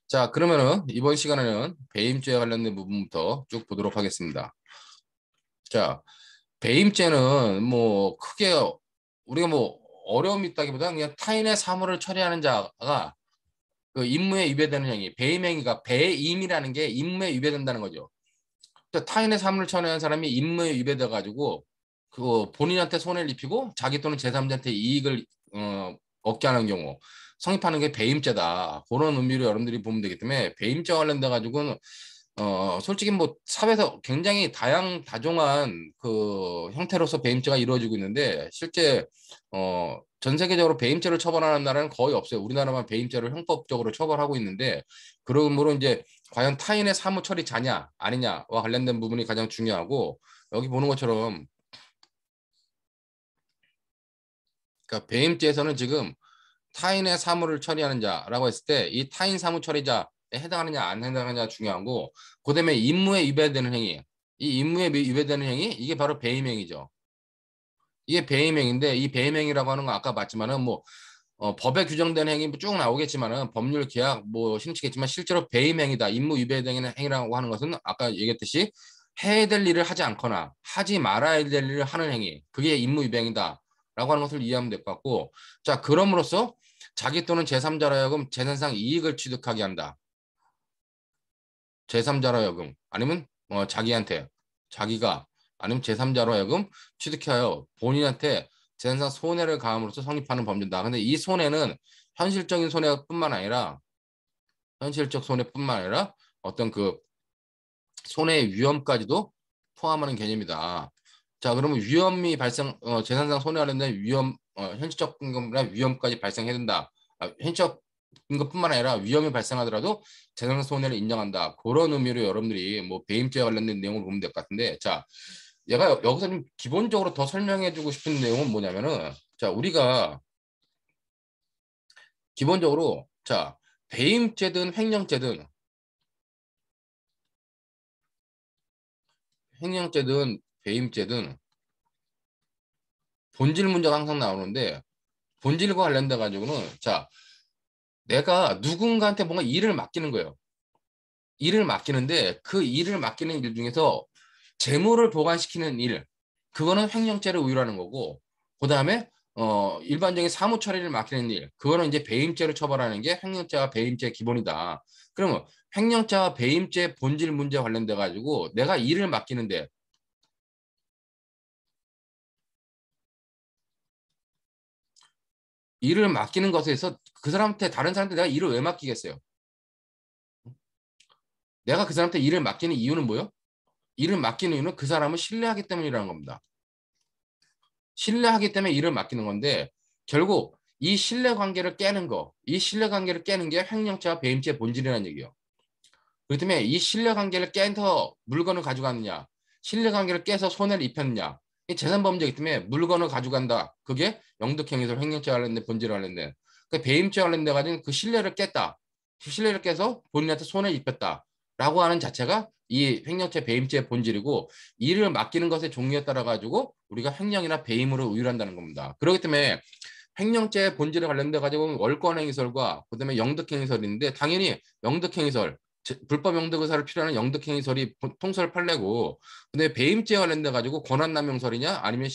자, 그러면은 이번 시간에는 배임죄에 관련된 부분부터 쭉 보도록 하겠습니다. 자, 배임죄는 뭐 크게 우리가 뭐 어려움이 있다기보다 그냥 타인의 사물을 처리하는 자가 그 임무에 위배되는 행위, 배임행위가 배임이라는 게 임무에 위배된다는 거죠. 그러니까 타인의 사물을 처리하는 사람이 임무에 위배돼 가지고 그 본인한테 손해를 입히고 자기 또는 제3자한테 이익을 얻게 하는 경우 성립하는 게 배임죄다. 그런 의미로 여러분들이 보면 되기 때문에 배임죄 관련돼 가지고는 솔직히 뭐 사회에서 굉장히 다종한 그 형태로서 배임죄가 이루어지고 있는데 실제 전 세계적으로 배임죄를 처벌하는 나라는 거의 없어요. 우리나라만 배임죄를 형법적으로 처벌하고 있는데 그러므로 이제 과연 타인의 사무 처리 자냐 아니냐와 관련된 부분이 가장 중요하고 여기 보는 것처럼 그러니까 배임죄에서는 지금 타인의 사무를 처리하는 자라고 했을 때 이 타인 사무 처리자에 해당하느냐 안 해당하느냐 중요하고 그다음에 임무에 위배되는 행위 이 임무에 위배되는 행위 이게 바로 배임행위죠. 이게 배임행위인데 이 배임행위라고 하는 건 아까 봤지만은 뭐 법에 규정된 행위 쭉 나오겠지만은 법률 계약 뭐 신치겠지만 실제로 배임행위다 임무 위배되는 행위라고 하는 것은 아까 얘기했듯이 해야 될 일을 하지 않거나 하지 말아야 될 일을 하는 행위 그게 임무 위배행위다라고 하는 것을 이해하면 될 것 같고 자 그럼으로써 자기 또는 제3자로 하여금 재산상 이익을 취득하게 한다. 제3자로 하여금 아니면 자기한테 자기가 아니면 제3자로 하여금 취득하여 본인한테 재산상 손해를 가함으로써 성립하는 범죄다. 근데 이 손해는 현실적인 손해뿐만 아니라 현실적 손해뿐만 아니라 어떤 그 손해의 위험까지도 포함하는 개념이다. 자, 그러면 위험이 재산상 손해가 된다는 현실적인 위험까지 발생해야 된다. 현실적인 것뿐만 아니라 위험이 발생하더라도 재산상 손해를 인정한다. 그런 의미로 여러분들이 뭐 배임죄와 관련된 내용을 보면 될 것 같은데, 자, 얘가 여기서 좀 기본적으로 더 설명해주고 싶은 내용은 뭐냐면은, 자, 우리가 기본적으로, 자, 배임죄든 횡령죄든 배임죄든 본질 문제가 항상 나오는데 본질과 관련돼 가지고는 자 내가 누군가한테 뭔가 일을 맡기는 거예요. 일을 맡기는데 그 일을 맡기는 일 중에서 재물을 보관시키는 일 그거는 횡령죄를 우유라는 거고 그다음에 일반적인 사무 처리를 맡기는 일 그거는 이제 배임죄를 처벌하는 게 횡령죄와 배임죄의 기본이다. 그러면 횡령죄와 배임죄 본질 문제와 관련돼 가지고 내가 일을 맡기는데 일을 맡기는 것에서 그 사람한테 다른 사람한테 내가 일을 왜 맡기겠어요? 내가 그 사람한테 일을 맡기는 이유는 뭐요? 일을 맡기는 이유는 그 사람을 신뢰하기 때문이라는 겁니다. 신뢰하기 때문에 일을 맡기는 건데 결국 이 신뢰 관계를 깨는 거, 이 신뢰 관계를 깨는 게 횡령죄와 배임죄의 본질이라는 얘기예요. 그렇기 때문에 이 신뢰 관계를 깨서 물건을 가져가느냐, 신뢰 관계를 깨서 손해를 입혔느냐, 이 재산범죄이기 때문에 물건을 가져간다. 그게 영득행위에서 횡령죄 관련된 본질에 관련된. 그 배임죄 관련돼 가지고 그 신뢰를 깼다. 그 신뢰를 깨서 본인한테 손해를 입혔다. 라고 하는 자체가 이 횡령죄 배임죄의 본질이고 이를 맡기는 것의 종류에 따라 가지고 우리가 횡령이나 배임으로 우율한다는 겁니다. 그렇기 때문에 횡령죄 본질에 관련돼 가지고 월권행위설과 그다음에 영득행위설인데 당연히 영득행위설 불법 영득의사를 필요하는 영득행위설이 통설 판례고 근데 배임죄 관련돼 가지고 권한남용설이냐 아니면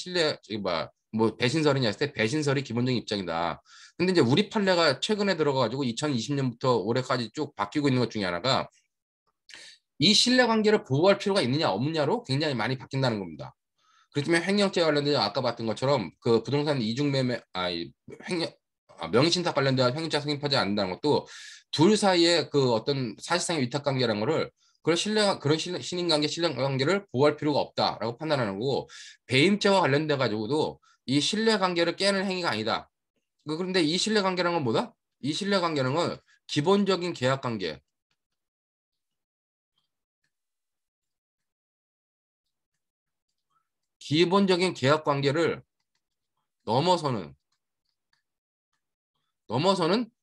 뭐 배신설이냐 했을 때 배신설이 기본적인 입장이다. 근데 이제 우리 판례가 최근에 들어가가지고 2020년부터 올해까지 쭉 바뀌고 있는 것 중에 하나가 이 신뢰관계를 보호할 필요가 있느냐 없느냐로 굉장히 많이 바뀐다는 겁니다. 그렇지만 횡령죄 관련된 아까 봤던 것처럼 그 부동산 이중매매 횡령 명의신탁 관련된 횡령죄 성립하지 않는다는 것도 둘 사이에 그 어떤 사실상의 위탁관계라는 거를 그런 신인관계 신뢰관계를 보호할 필요가 없다라고 판단하는 거고 배임죄와 관련돼 가지고도 이 신뢰관계를 깨는 행위가 아니다. 그런데 이 신뢰관계라는 건 뭐다? 이 신뢰관계라는 건 기본적인 계약관계 기본적인 계약 관계를 넘어서는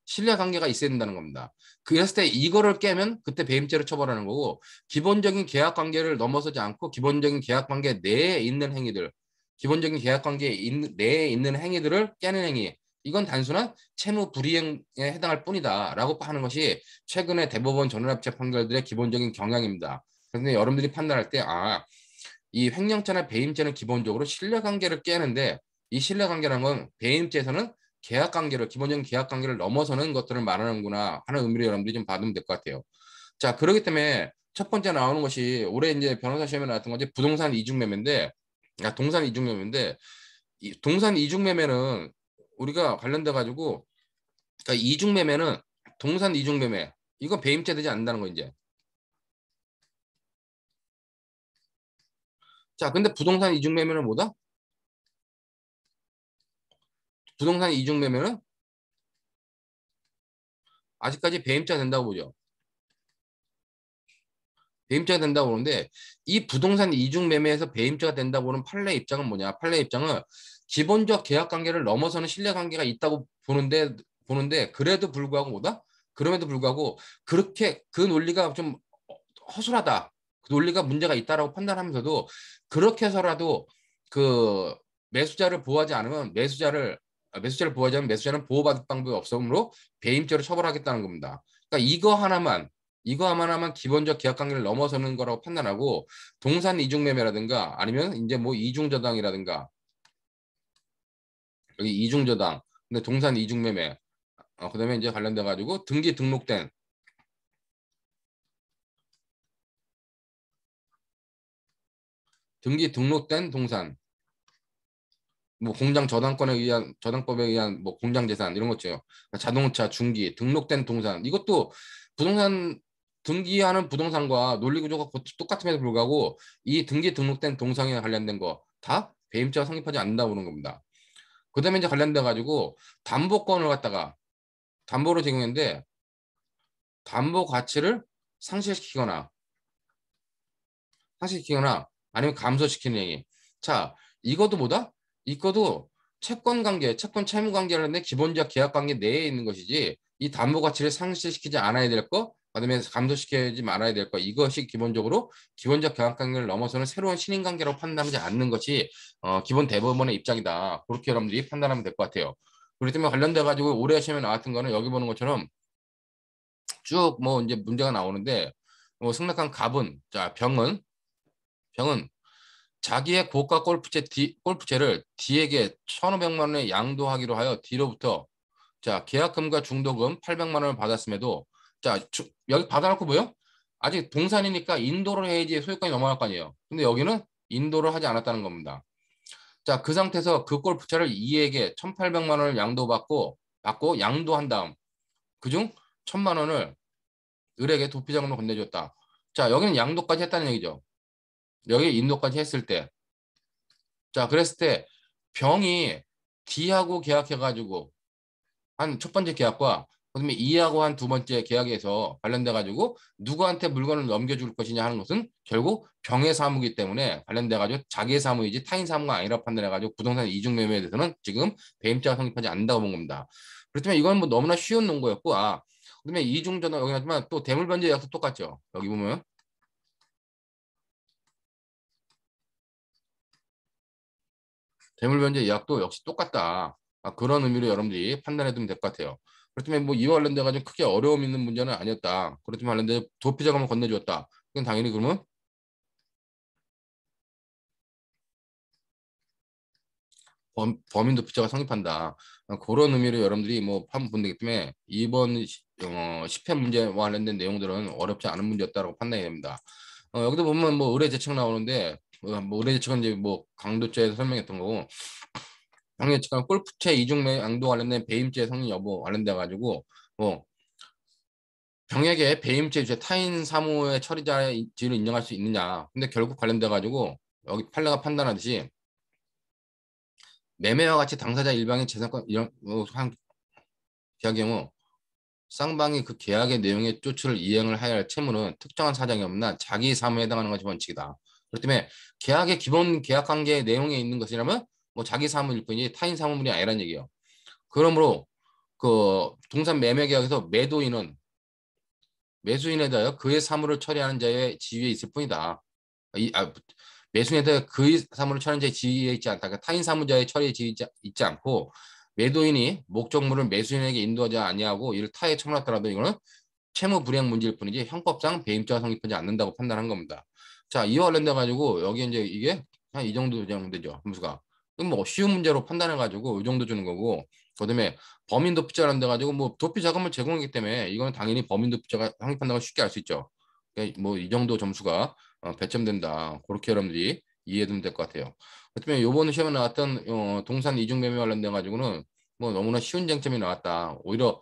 신뢰 관계가 있어야 된다는 겁니다. 그랬을 때 이거를 깨면 그때 배임죄를 처벌하는 거고 기본적인 계약 관계를 넘어서지 않고 기본적인 계약 관계 내에 있는 행위들 기본적인 계약 관계 내에 있는 행위들을 깨는 행위 이건 단순한 채무 불이행에 해당할 뿐이다라고 하는 것이 최근의 대법원 전원합체 판결들의 기본적인 경향입니다. 그런데 여러분들이 판단할 때 이 횡령죄나 배임죄는 기본적으로 신뢰관계를 깨는데 이 신뢰관계라는 건 배임죄에서는 계약관계를 기본적인 계약관계를 넘어서는 것들을 말하는구나 하는 의미로 여러분들이 좀 받으면 될 것 같아요. 자, 그렇기 때문에 첫 번째 나오는 것이 올해 이제 변호사 시험에 나왔던 것이 부동산 이중매매인데, 동산 이중매매인데, 이 동산 이중매매는 우리가 관련돼 가지고, 그러니까 이중매매는 동산 이중매매 이건 배임죄 되지 않는다는 거 이제. 자, 근데 부동산 이중매매는 뭐다? 부동산 이중매매는 아직까지 배임죄가 된다고 보죠. 배임죄가 된다고 보는데 이 부동산 이중 매매에서 배임죄가 된다고 보는 판례 입장은 뭐냐? 판례 입장은 기본적 계약 관계를 넘어서는 신뢰 관계가 있다고 보는데 그래도 불구하고 뭐다? 그럼에도 불구하고 그렇게 그 논리가 좀 허술하다. 그 논리가 문제가 있다라고 판단하면서도 그렇게 해서라도 그 매수자를 보호하지 않으면 매수자를 보호하지 않으면 매수자는 보호받을 방법이 없으므로 배임죄로 처벌하겠다는 겁니다. 그러니까 이거 하나만 기본적 계약 관계를 넘어서는 거라고 판단하고 동산 이중 매매라든가 아니면 이제 뭐 이중 저당이라든가 여기 이중 저당 근데 동산 이중 매매 그다음에 이제 관련돼 가지고 등기 등록된 동산 뭐 공장 저당권에 의한 저당법에 의한 뭐 공장 재산 이런 거죠. 자동차 중기 등록된 동산 이것도 부동산 등기하는 부동산과 논리 구조가 똑같음에도 불구하고 이 등기 등록된 동산에 관련된 거 다 배임죄가 성립하지 않는다고 보는 겁니다. 그다음에 이제 관련돼 가지고 담보권을 갖다가 담보로 제공했는데 담보 가치를 상실시키거나 상실시키거나 아니면 감소시키는 행위. 자, 이것도 뭐다? 이것도 채권 관계, 채권 채무 관계라는 기본적 계약 관계 내에 있는 것이지 이 담보 가치를 상실시키지 않아야 될 거, 그다음에 감소시키지 말아야 될 거, 이것이 기본적으로 기본적 계약 관계를 넘어서는 새로운 신인 관계로 판단하지 않는 것이 기본 대법원의 입장이다. 그렇게 여러분들이 판단하면 될 것 같아요. 그렇기 때문에 관련돼 가지고 올해 시험에 나왔던 거는 여기 보는 것처럼 쭉 뭐 이제 문제가 나오는데 뭐 승낙한 갑은 자 병은 자기의 고가 골프채를 D에게 1,500만 원에 양도하기로 하여 D로부터 자 계약금과 중도금 800만 원을 받았음에도 자 여기 받아놓고 뭐요? 아직 동산이니까 인도를 해야지 소유권이 넘어갈 거 아니에요. 근데 여기는 인도를 하지 않았다는 겁니다. 자 그 상태에서 그 골프채를 E에게 1,800만 원을 받고 양도한 다음 그중 1,000만 원을 을에게 도피자금으로 건네줬다. 자 여기는 양도까지 했다는 얘기죠. 여기 인도까지 했을 때 자, 그랬을 때 병이 D하고 계약해가지고 한 첫 번째 계약과 그다음에 E하고 한 두 번째 계약에서 관련돼 가지고 누구한테 물건을 넘겨줄 것이냐 하는 것은 결국 병의 사무이기 때문에 관련돼 가지고 자기의 사무이지 타인 사무가 아니라 판단해 가지고 부동산 이중 매매에 대해서는 지금 배임죄가 성립하지 않는다고 본 겁니다. 그렇지만 이건 뭐 너무나 쉬운 논거였고 그다음에 이중 전환 여기 하지만 또 대물변제 약도 똑같죠. 여기 보면 대물변제 의학도 역시 똑같다. 그런 의미로 여러분들이 판단해 두면 될 것 같아요. 그렇지만 뭐 이와 관련돼 가지고 크게 어려움 있는 문제는 아니었다. 그렇지만 관련돼 도피자금을 건네줬다. 그건 당연히 그러면 범인 도피자가 성립한다. 그런 의미로 여러분들이 뭐 한번 보면 되기 때문에 이번 10회 문제와 관련된 내용들은 어렵지 않은 문제였다고 판단이 됩니다. 여기도 보면 뭐 의뢰 재책 나오는데 뭐 의뢰 재책은 이제 뭐 강도죄에서 설명했던 거고 당연히 골프채 이중매 양도 관련된 배임죄 성립 여부 관련돼 가지고 뭐 병에게 배임죄 주체 타인 사무의 처리자의 지위를 인정할 수 있느냐. 근데 결국 관련돼 가지고 여기 판례가 판단하듯이 매매와 같이 당사자 일방의 재산권 이런 한 계약 경우 쌍방이 그 계약의 내용의 조치를 이행을 하여야 할 채무는 특정한 사정이 없나 자기 사무에 해당하는 것이 원칙이다. 그렇기 때문에 계약의 기본 계약 관계의 내용에 있는 것이라면 뭐 자기 사무일 뿐이지 타인 사무물이 아니라는 얘기예요. 그러므로 그 동산 매매 계약에서 매수인에 대하여 그의 사물을 처리하는 자의 지위에 있을 뿐이다. 매수인에 대하여 그의 사물을 처리하는 자의 지위에 있지 않다. 그러니까 타인 사무자의 처리에 있지 않고 매도인이 목적물을 매수인에게 인도하지 아니하고 이를 타에 처분했더라도 이거는 채무 불이행 문제일 뿐이지 형법상 배임죄가 성립하지 않는다고 판단한 겁니다. 자, 이와 관련돼 가지고 여기 이제 이게 한 이 정도 되죠. 함수가. 그럼 뭐 쉬운 문제로 판단해 가지고 이 정도 주는 거고. 그다음에 범인 도피죄 관련돼 가지고 뭐 도피 자금을 제공했기 때문에 이거는 당연히 범인 도피죄가 성립한다고 쉽게 알 수 있죠. 뭐 이 정도 점수가 배점된다. 그렇게 여러분들이 이해하면 될 것 같아요. 그다음에 요번 시험에 나왔던 동산 이중매매 관련돼 가지고는 뭐 너무나 쉬운 쟁점이 나왔다. 오히려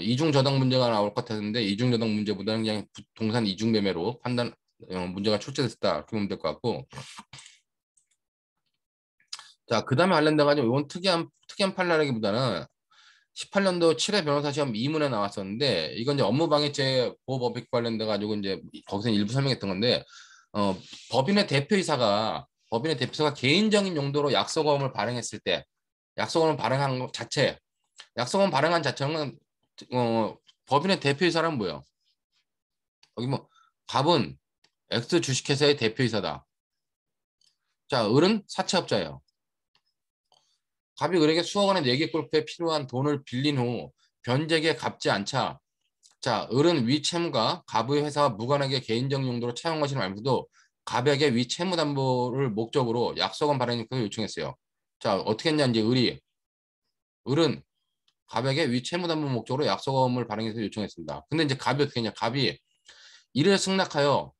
이중 저당 문제가 나올 것 같았는데 이중 저당 문제보다는 그냥 동산 이중 매매로 판단 문제가 출제됐다 이렇게 보면 될 것 같고. 자, 그다음에 관련돼 가지고 이건 특이한 판례라기보다는 18년도 7회 변호사 시험 2문에 나왔었는데 이건 이제 업무방해죄 보호법익 관련돼 가지고 이제 거기서 일부 설명했던 건데 어, 법인의 대표이사가 개인적인 용도로 약속어음을 발행했을 때 약속어음을 발행한 것 자체 약속어음 발행한 자체는 어, 법인의 대표이사란 뭐예요? 여기 뭐 갑은 X 주식회사의 대표이사다. 자, 을은 사채업자예요. 갑이 을에게 수억 원의 내기 골프에 필요한 돈을 빌린 후 변제기에 갚지 않자 자, 을은 위 채무가 갑의 회사와 무관하게 개인적 용도로 차용한 것을 알면서도 갑에게 위 채무 담보를 목적으로 약속원 발행 요청을 요청했어요. 자, 어떻게 했냐 이제 을은 갑에게 위 채무 담보 목적으로 약속원을 발행해서 요청했습니다. 근데 이제 갑이 어떻게 했냐? 갑이 이를 승낙하여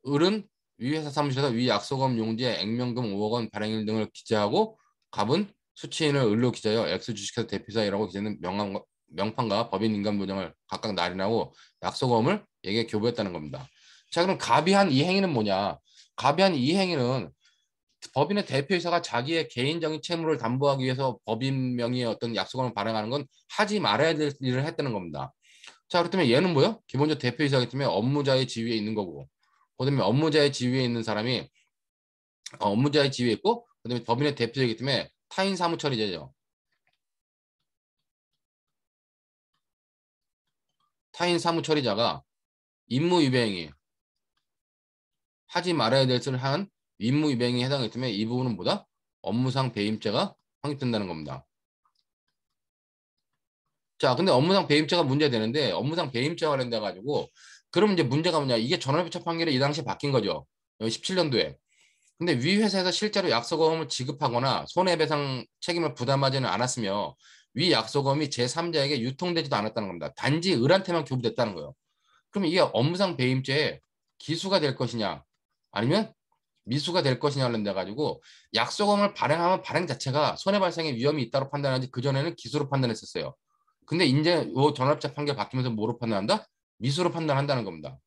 을은 위 회사 사무실에서 위 약속원 용지에 액면금 5억 원 발행일 등을 기재하고 갑은 수취인을 을로 기재하여 X 주식회사 대표이사라고 기재는 명판과 법인 인감 도장을 각각 날인하고 약속어음을 얘게 교부했다는 겁니다. 자, 그럼 갑이 한 이 행위는 뭐냐? 갑이 한 이 행위는 법인의 대표이사가 자기의 개인적인 채무를 담보하기 위해서 법인 명의의 어떤 약속어음을 발행하는 건 하지 말아야 될 일을 했다는 겁니다. 자, 그렇다면 얘는 뭐요? 기본적으로 대표이사이기 때문에 업무자의 지위에 있는 거고, 그다음에 업무자의 지위에 있는 사람이 업무자의 지위에 있고, 그다음에 법인의 대표이기 때문에 타인 사무처리제죠. 타인 사무처리자가 임무위배행위 하지 말아야 될 것을 한 임무위배행위에 해당하기 때문에 이 부분은 뭐다? 업무상 배임죄가 성립된다는 겁니다. 자, 근데 업무상 배임죄가 문제되는데 업무상 배임죄와 관련돼 가지고 그러면 이제 문제가 뭐냐? 이게 전원협의체 판결이 이 당시에 바뀐 거죠. 17년도에. 근데 위 회사에서 실제로 약속어음을 지급하거나 손해배상 책임을 부담하지는 않았으며 위 약속어음이 제3자에게 유통되지도 않았다는 겁니다. 단지 을한테만 교부됐다는 거예요. 그럼 이게 업무상 배임죄에 기수가 될 것이냐 아니면 미수가 될 것이냐 관련돼 가지고 약속어음을 발행하면 발행 자체가 손해발생의 위험이 있다고 판단하지 그전에는 기수로 판단했었어요. 근데 이제 요 전업자 판결 바뀌면서 뭐로 판단한다? 미수로 판단한다는 겁니다.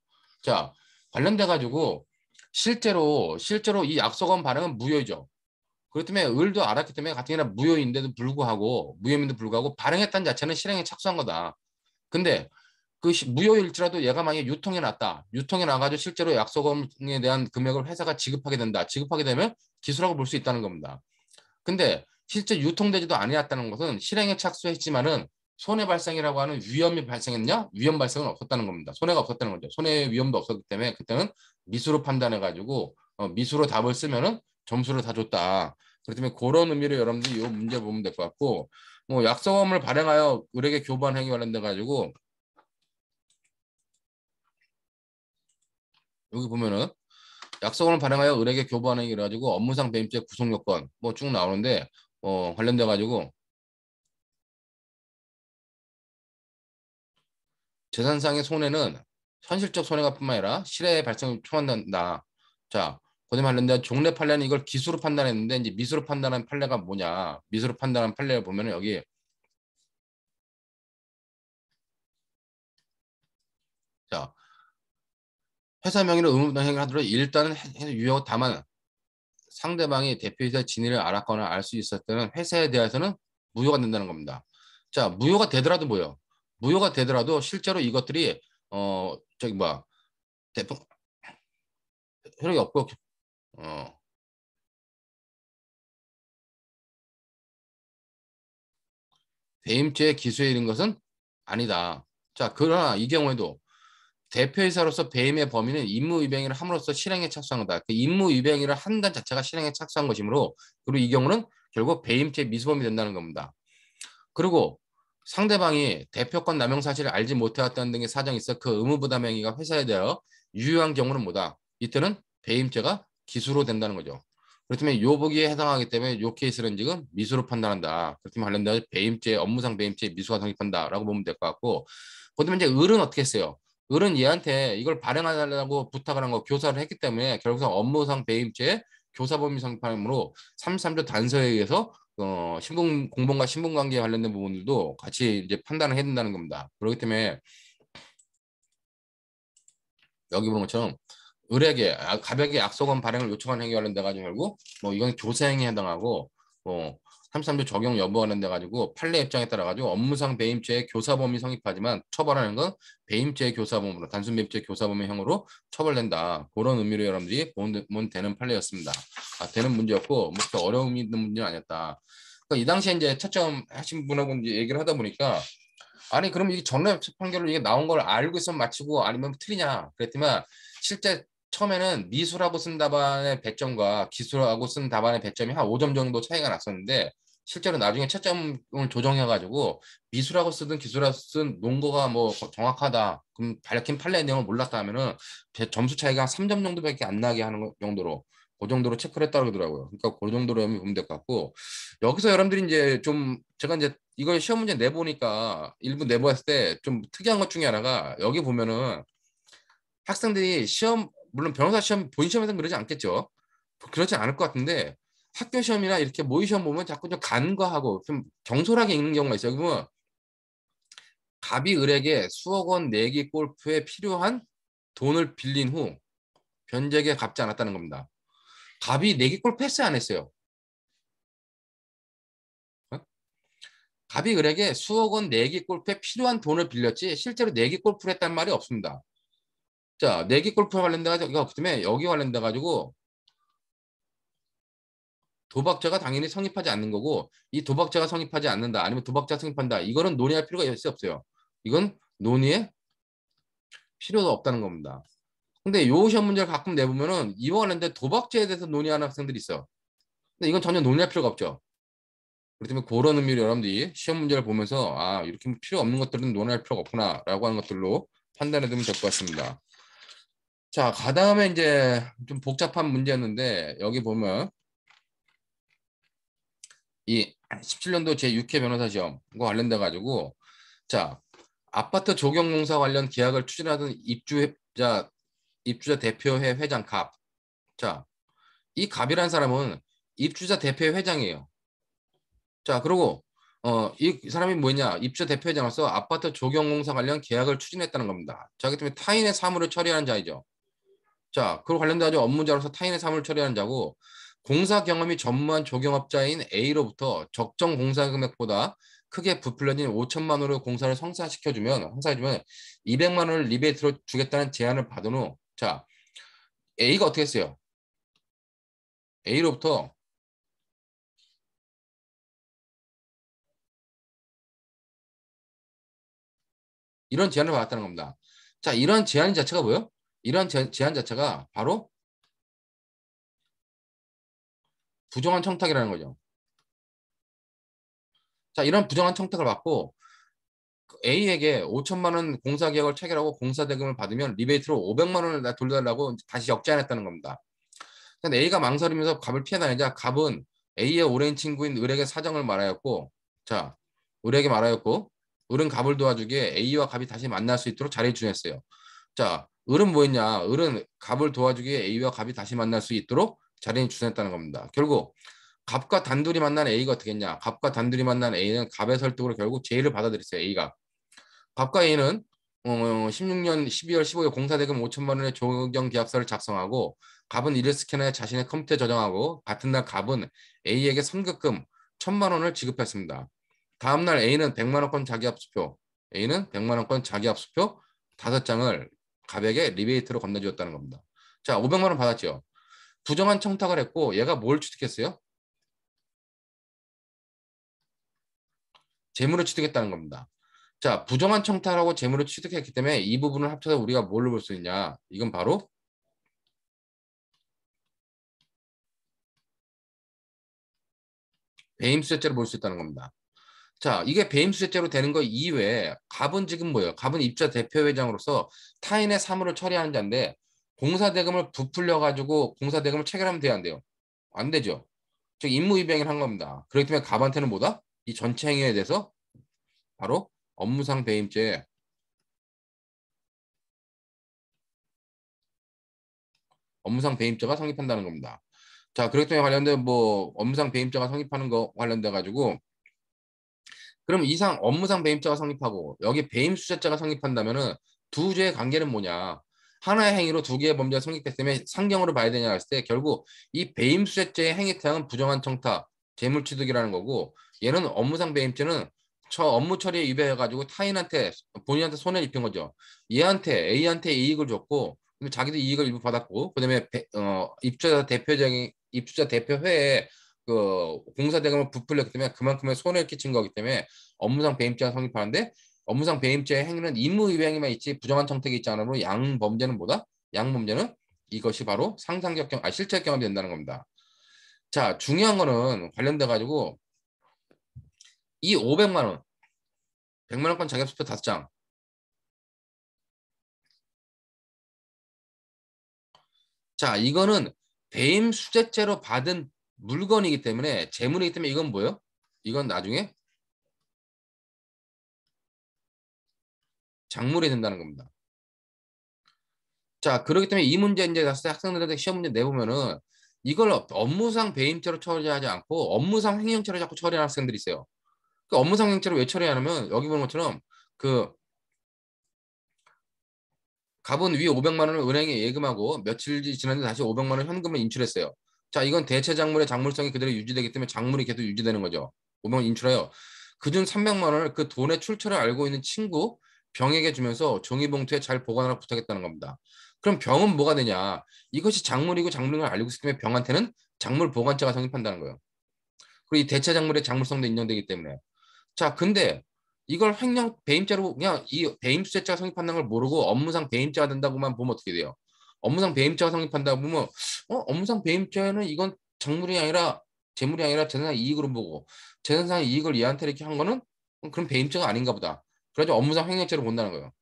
자, 관련돼 가지고 실제로 이 약속어음 발행은 무효이죠. 그렇기 때문에 을도 알았기 때문에 같은 경우는 무효인데도 불구하고 발행했다는 자체는 실행에 착수한 거다. 근데 그 무효일지라도 얘가 만약에 유통에 났다. 유통에 나가지고 실제로 약속금에 대한 금액을 회사가 지급하게 된다. 지급하게 되면 기수라고 볼 수 있다는 겁니다. 근데 실제 유통되지도 아니었다는 것은 실행에 착수했지만은 손해 발생이라고 하는 위험이 발생했냐? 위험 발생은 없었다는 겁니다. 손해가 없었다는 거죠. 손해 위험도 없었기 때문에 그때는 미수로 판단해가지고 미수로 답을 쓰면은 점수를 다 줬다. 그렇기 때문에 그런 의미로 여러분들이 이 문제 보면 될 것 같고 뭐 약속금을 발행하여 을에게 교부한 행위 관련돼 가지고 여기 보면은 약속을 발행하여 을에게 교부하는 행위를 가지고 업무상 배임죄 구성 요건 뭐 쭉 나오는데 관련돼 가지고 재산상의 손해는 현실적 손해가 뿐만 아니라 실해의 발생을 초래한다. 자, 그다음에 관련된 종래 판례는 이걸 기수로 판단했는데 이제 미수로 판단한 판례가 뭐냐? 미수로 판단한 판례를 보면은 여기 자 회사 명의로 의무부당 행위를 하도록 일단은 유효 다만 상대방이 대표이사 진위를 알았거나 알 수 있을 때는 회사에 대해서는 무효가 된다는 겁니다. 자, 무효가 되더라도 뭐요? 무효가 되더라도 실제로 이것들이 저기 뭐야 대표 효력이 없고 어, 배임죄 기소에 이른 것은 아니다. 자, 그러나 이 경우에도 대표이사로서 배임의 범위는 임무위배행위를 함으로써 실행에 착수한 거다. 그 임무위배행위를 한다는 자체가 실행에 착수한 것이므로 그리고 이 경우는 결국 배임죄 미수범이 된다는 겁니다. 그리고 상대방이 대표권 남용 사실을 알지 못해왔다는 등의 사정이 있어 그 의무부담 행위가 회사에 대하여 유효한 경우는 뭐다? 이때는 배임죄가 기수로 된다는 거죠. 그렇다면 요복이에 해당하기 때문에 요 케이스는 지금 미수로 판단한다. 그렇다면 관련된 배임죄, 업무상 배임죄 미수가 성립한다라고 보면 될 것 같고, 그다음에 이제 을은 어떻게 했어요? 을은 얘한테 이걸 발행하려고 부탁을 한 거 교사를 했기 때문에 결국은 업무상 배임죄 교사범위 성립함으로 33조 단서에 의해서 신분 공범과 신분 관계에 관련된 부분들도 같이 이제 판단을 해야 된다는 겁니다. 그렇기 때문에 여기 보는 것처럼 을에게 갑에게 약속한 발행을 요청한 행위 관련돼 가지고 결국 뭐 이건 교사행위에 해당하고 뭐 33조 적용 여부 관련돼 가지고 판례 입장에 따라 가지고 업무상 배임죄의 교사범위 성립하지만 처벌하는 건 배임죄의 교사범으로 단순 배임죄 교사범위형으로 처벌된다. 그런 의미로 여러분들이 보면 되는 판례였습니다. 되는 문제였고 뭐 어려움이 있는 문제는 아니었다. 그러니까 이 당시에 이제 채점 하신 분하고 이제 얘기를 하다 보니까 아니 그럼 이게 전례 판결로 이게 나온 걸 알고 있으면 맞히고 아니면 틀리냐 그랬더니 실제 처음에는 미수라고 쓴 답안의 배점과 기수라고 쓴 답안의 배점이 한 5점 정도 차이가 났었는데 실제로 나중에 채점을 조정해가지고 미수라고 쓰든 기수라고 쓴 논거가 뭐 정확하다 그럼 밝힌 판례 내용을 몰랐다 하면은 점수 차이가 한 3점 정도밖에 안 나게 하는 정도로 그 정도로 체크를 했다고 그러더라고요. 그러니까 그 정도로 보면 될 것 같고 여기서 여러분들이 이제 좀 제가 이제 이걸 시험 문제 내보니까 일부 내보았을 때 좀 특이한 것 중에 하나가 여기 보면은 학생들이 시험 물론 변호사 시험 본인 시험에서는 그러지 않겠죠. 그렇지 않을 것 같은데 학교 시험이나 이렇게 모의 시험 보면 자꾸 좀 간과하고 좀 경솔하게 읽는 경우가 있어요. 그러면 갑이 을에게 수억 원 내기 골프에 필요한 돈을 빌린 후 변제액에 갚지 않았다는 겁니다. 갑이 내기 골프 했어요, 안 했어요? 어? 갑이 을에게 수억 원 내기 골프에 필요한 돈을 빌렸지 실제로 내기 골프를 했다는 말이 없습니다. 자, 내기 골프 관련돼 가지고 이거 때문에 여기 관련돼 가지고 도박죄가 당연히 성립하지 않는 거고 이 도박죄가 성립하지 않는다 아니면 도박죄가 성립한다 이거는 논의할 필요가 없어요. 이건 논의에 필요도 없다는 겁니다. 근데 요 시험 문제를 가끔 내보면은 이와 관련된 도박죄에 대해서 논의하는 학생들이 있어. 근데 이건 전혀 논의할 필요가 없죠. 그렇기 때문에 그런 의미로 여러분들이 시험 문제를 보면서 이렇게 필요 없는 것들은 논의할 필요가 없구나라고 하는 것들로 판단해 두면 될 것 같습니다. 자, 그다음에 이제 좀 복잡한 문제였는데 여기 보면 이 17년도 제6회 변호사 시험과 관련돼 가지고 자, 아파트 조경공사 관련 계약을 추진하던 입주자 대표회 회장 갑. 자, 이 갑이라는 사람은 입주자 대표회 회장이에요. 자, 그리고 이 사람이 뭐냐? 입주자 대표회장으로서 아파트 조경공사 관련 계약을 추진했다는 겁니다. 자, 그렇기 때문에 타인의 사물을 처리하는 자이죠. 자, 그리고 관련돼서 업무자로서 타인의 사물을 처리하는 자고 공사 경험이 전무한 조경업자인 A로부터 적정 공사 금액보다 크게 부풀려진 5천만 원의 공사를 성사시켜주면 200만 원을 리베이트로 주겠다는 제안을 받은 후 자, A가 어떻게 했어요? A로부터 이런 제안을 받았다는 겁니다. 자, 이런 제안 자체가 뭐예요? 이런 제안 자체가 바로 부정한 청탁이라는 거죠. 자, 이런 부정한 청탁을 받고 A에게 5천만 원 공사 계약을 체결하고 공사 대금을 받으면 리베이트로 500만 원을 돌려달라고 다시 역제안했다는 겁니다. 근데 A가 망설이면서 갑을 피해 다니자 갑은 A의 오랜 친구인 을에게 사정을 말하였고 자, 을에게 말하였고 을은 갑을 도와주기에 A와 갑이 다시 만날 수 있도록 자리를 주냈어요. 자, 을은 뭐였냐? 을은 갑을 도와주기에 A와 갑이 다시 만날 수 있도록 자리를 주냈다는 겁니다. 결국 갑과 단둘이 만난 A가 어떻게 했냐? 갑과 단둘이 만난 A는 갑의 설득으로 결국 제의를 받아들였어요. A가. 갑과 A는 16년 12월 15일 공사대금 5천만 원의 조경 계약서를 작성하고 갑은 이를 스캔해 자신의 컴퓨터에 저장하고 같은 날 갑은 A에게 선급금 1천만 원을 지급했습니다. 다음 날 A는 100만 원권 자기압수표 5장을 갑에게 리베이트로 건네주었다는 겁니다. 자, 500만 원 받았죠. 부정한 청탁을 했고 얘가 뭘 취득했어요? 재물을 취득했다는 겁니다. 자, 부정한 청탁하고 재물을 취득했기 때문에 이 부분을 합쳐서 우리가 뭘로 볼 수 있냐? 이건 바로 배임수재죄로 볼 수 있다는 겁니다. 자, 이게 배임수재죄로 되는 거 이외에 갑은 지금 뭐예요? 갑은 입주자 대표회장으로서 타인의 사물을 처리하는 자인데 공사대금을 부풀려 가지고 공사대금을 체결하면 돼야 안 돼요? 안 되죠. 즉 임무이행을 한 겁니다. 그렇기 때문에 갑한테는 뭐다? 이 전체 행위에 대해서 바로 업무상 배임죄, 업무상 배임죄가 성립한다는 겁니다. 자, 그렇기 때문에 관련된 뭐 업무상 배임죄가 성립하는 거 관련돼 가지고 그럼 이상 업무상 배임죄가 성립하고 여기 배임수재죄가 성립한다면은 두 죄의 관계는 뭐냐? 하나의 행위로 두 개의 범죄가 성립됐기 때문에 상경으로 봐야 되냐 했을 때 결국 이 배임수재죄의 행위 태양은 부정한 청탁, 재물취득이라는 거고 얘는 업무상 배임죄는 저 업무 처리에 위배해가지고 타인한테 본인한테 손해를 입힌 거죠. 얘한테 A한테 이익을 줬고 근데 자기도 이익을 일부 받았고 그다음에 입주자 대표적인 입주자 대표회에 그 공사대금을 부풀렸기 때문에 그만큼의 손해를 끼친 거기 때문에 업무상 배임죄가 성립하는데 업무상 배임죄의 행위는 임무이행에만 있지 부정한 청탁이 있지 않으므로 양범죄는 뭐다? 양범죄는 이것이 바로 상상적 실체적 경험이 된다는 겁니다. 자, 중요한 거는 관련돼 가지고 이 500만 원, 100만 원권 자격수표 5장. 자, 이거는 배임 수재죄로 받은 물건이기 때문에 재물이기 때문에 이건 뭐예요? 이건 나중에 작물이 된다는 겁니다. 자, 그렇기 때문에 이 문제 이제 갔을 때 학생들한테 시험 문제 내보면은 이걸 업무상 배임죄로 처리하지 않고 업무상 횡령죄로 자꾸 처리하는 학생들이 있어요. 그 업무상 횡령죄를 왜 처리하냐면 여기 보는 것처럼 그 갑은 위 500만 원을 은행에 예금하고 며칠 지났는데 다시 500만 원 현금을 인출했어요. 자, 이건 대체 작물의 작물성이 그대로 유지되기 때문에 작물이 계속 유지되는 거죠. 500만 원 인출해요. 그중 300만 원을 그 돈의 출처를 알고 있는 친구 병에게 주면서 종이봉투에 잘 보관하라 부탁했다는 겁니다. 그럼 병은 뭐가 되냐? 이것이 작물이고 작물인 걸 알고 있기 때문에 병한테는 작물 보관죄가 성립한다는 거예요. 그리고 이 대체 작물의 작물성도 인정되기 때문에. 자, 근데 이걸 횡령 배임죄로 그냥 이 배임수재죄가 성립한다는 걸 모르고 업무상 배임죄가 된다고만 보면 어떻게 돼요? 업무상 배임죄가 성립한다고 보면 업무상 배임죄는 이건 작물이 아니라 재물이 아니라 재산상 이익으로 보고 재산상 이익을 얘한테 이렇게 한 거는 그럼 배임죄가 아닌가 보다. 그래서 업무상 횡령죄로 본다는 거예요.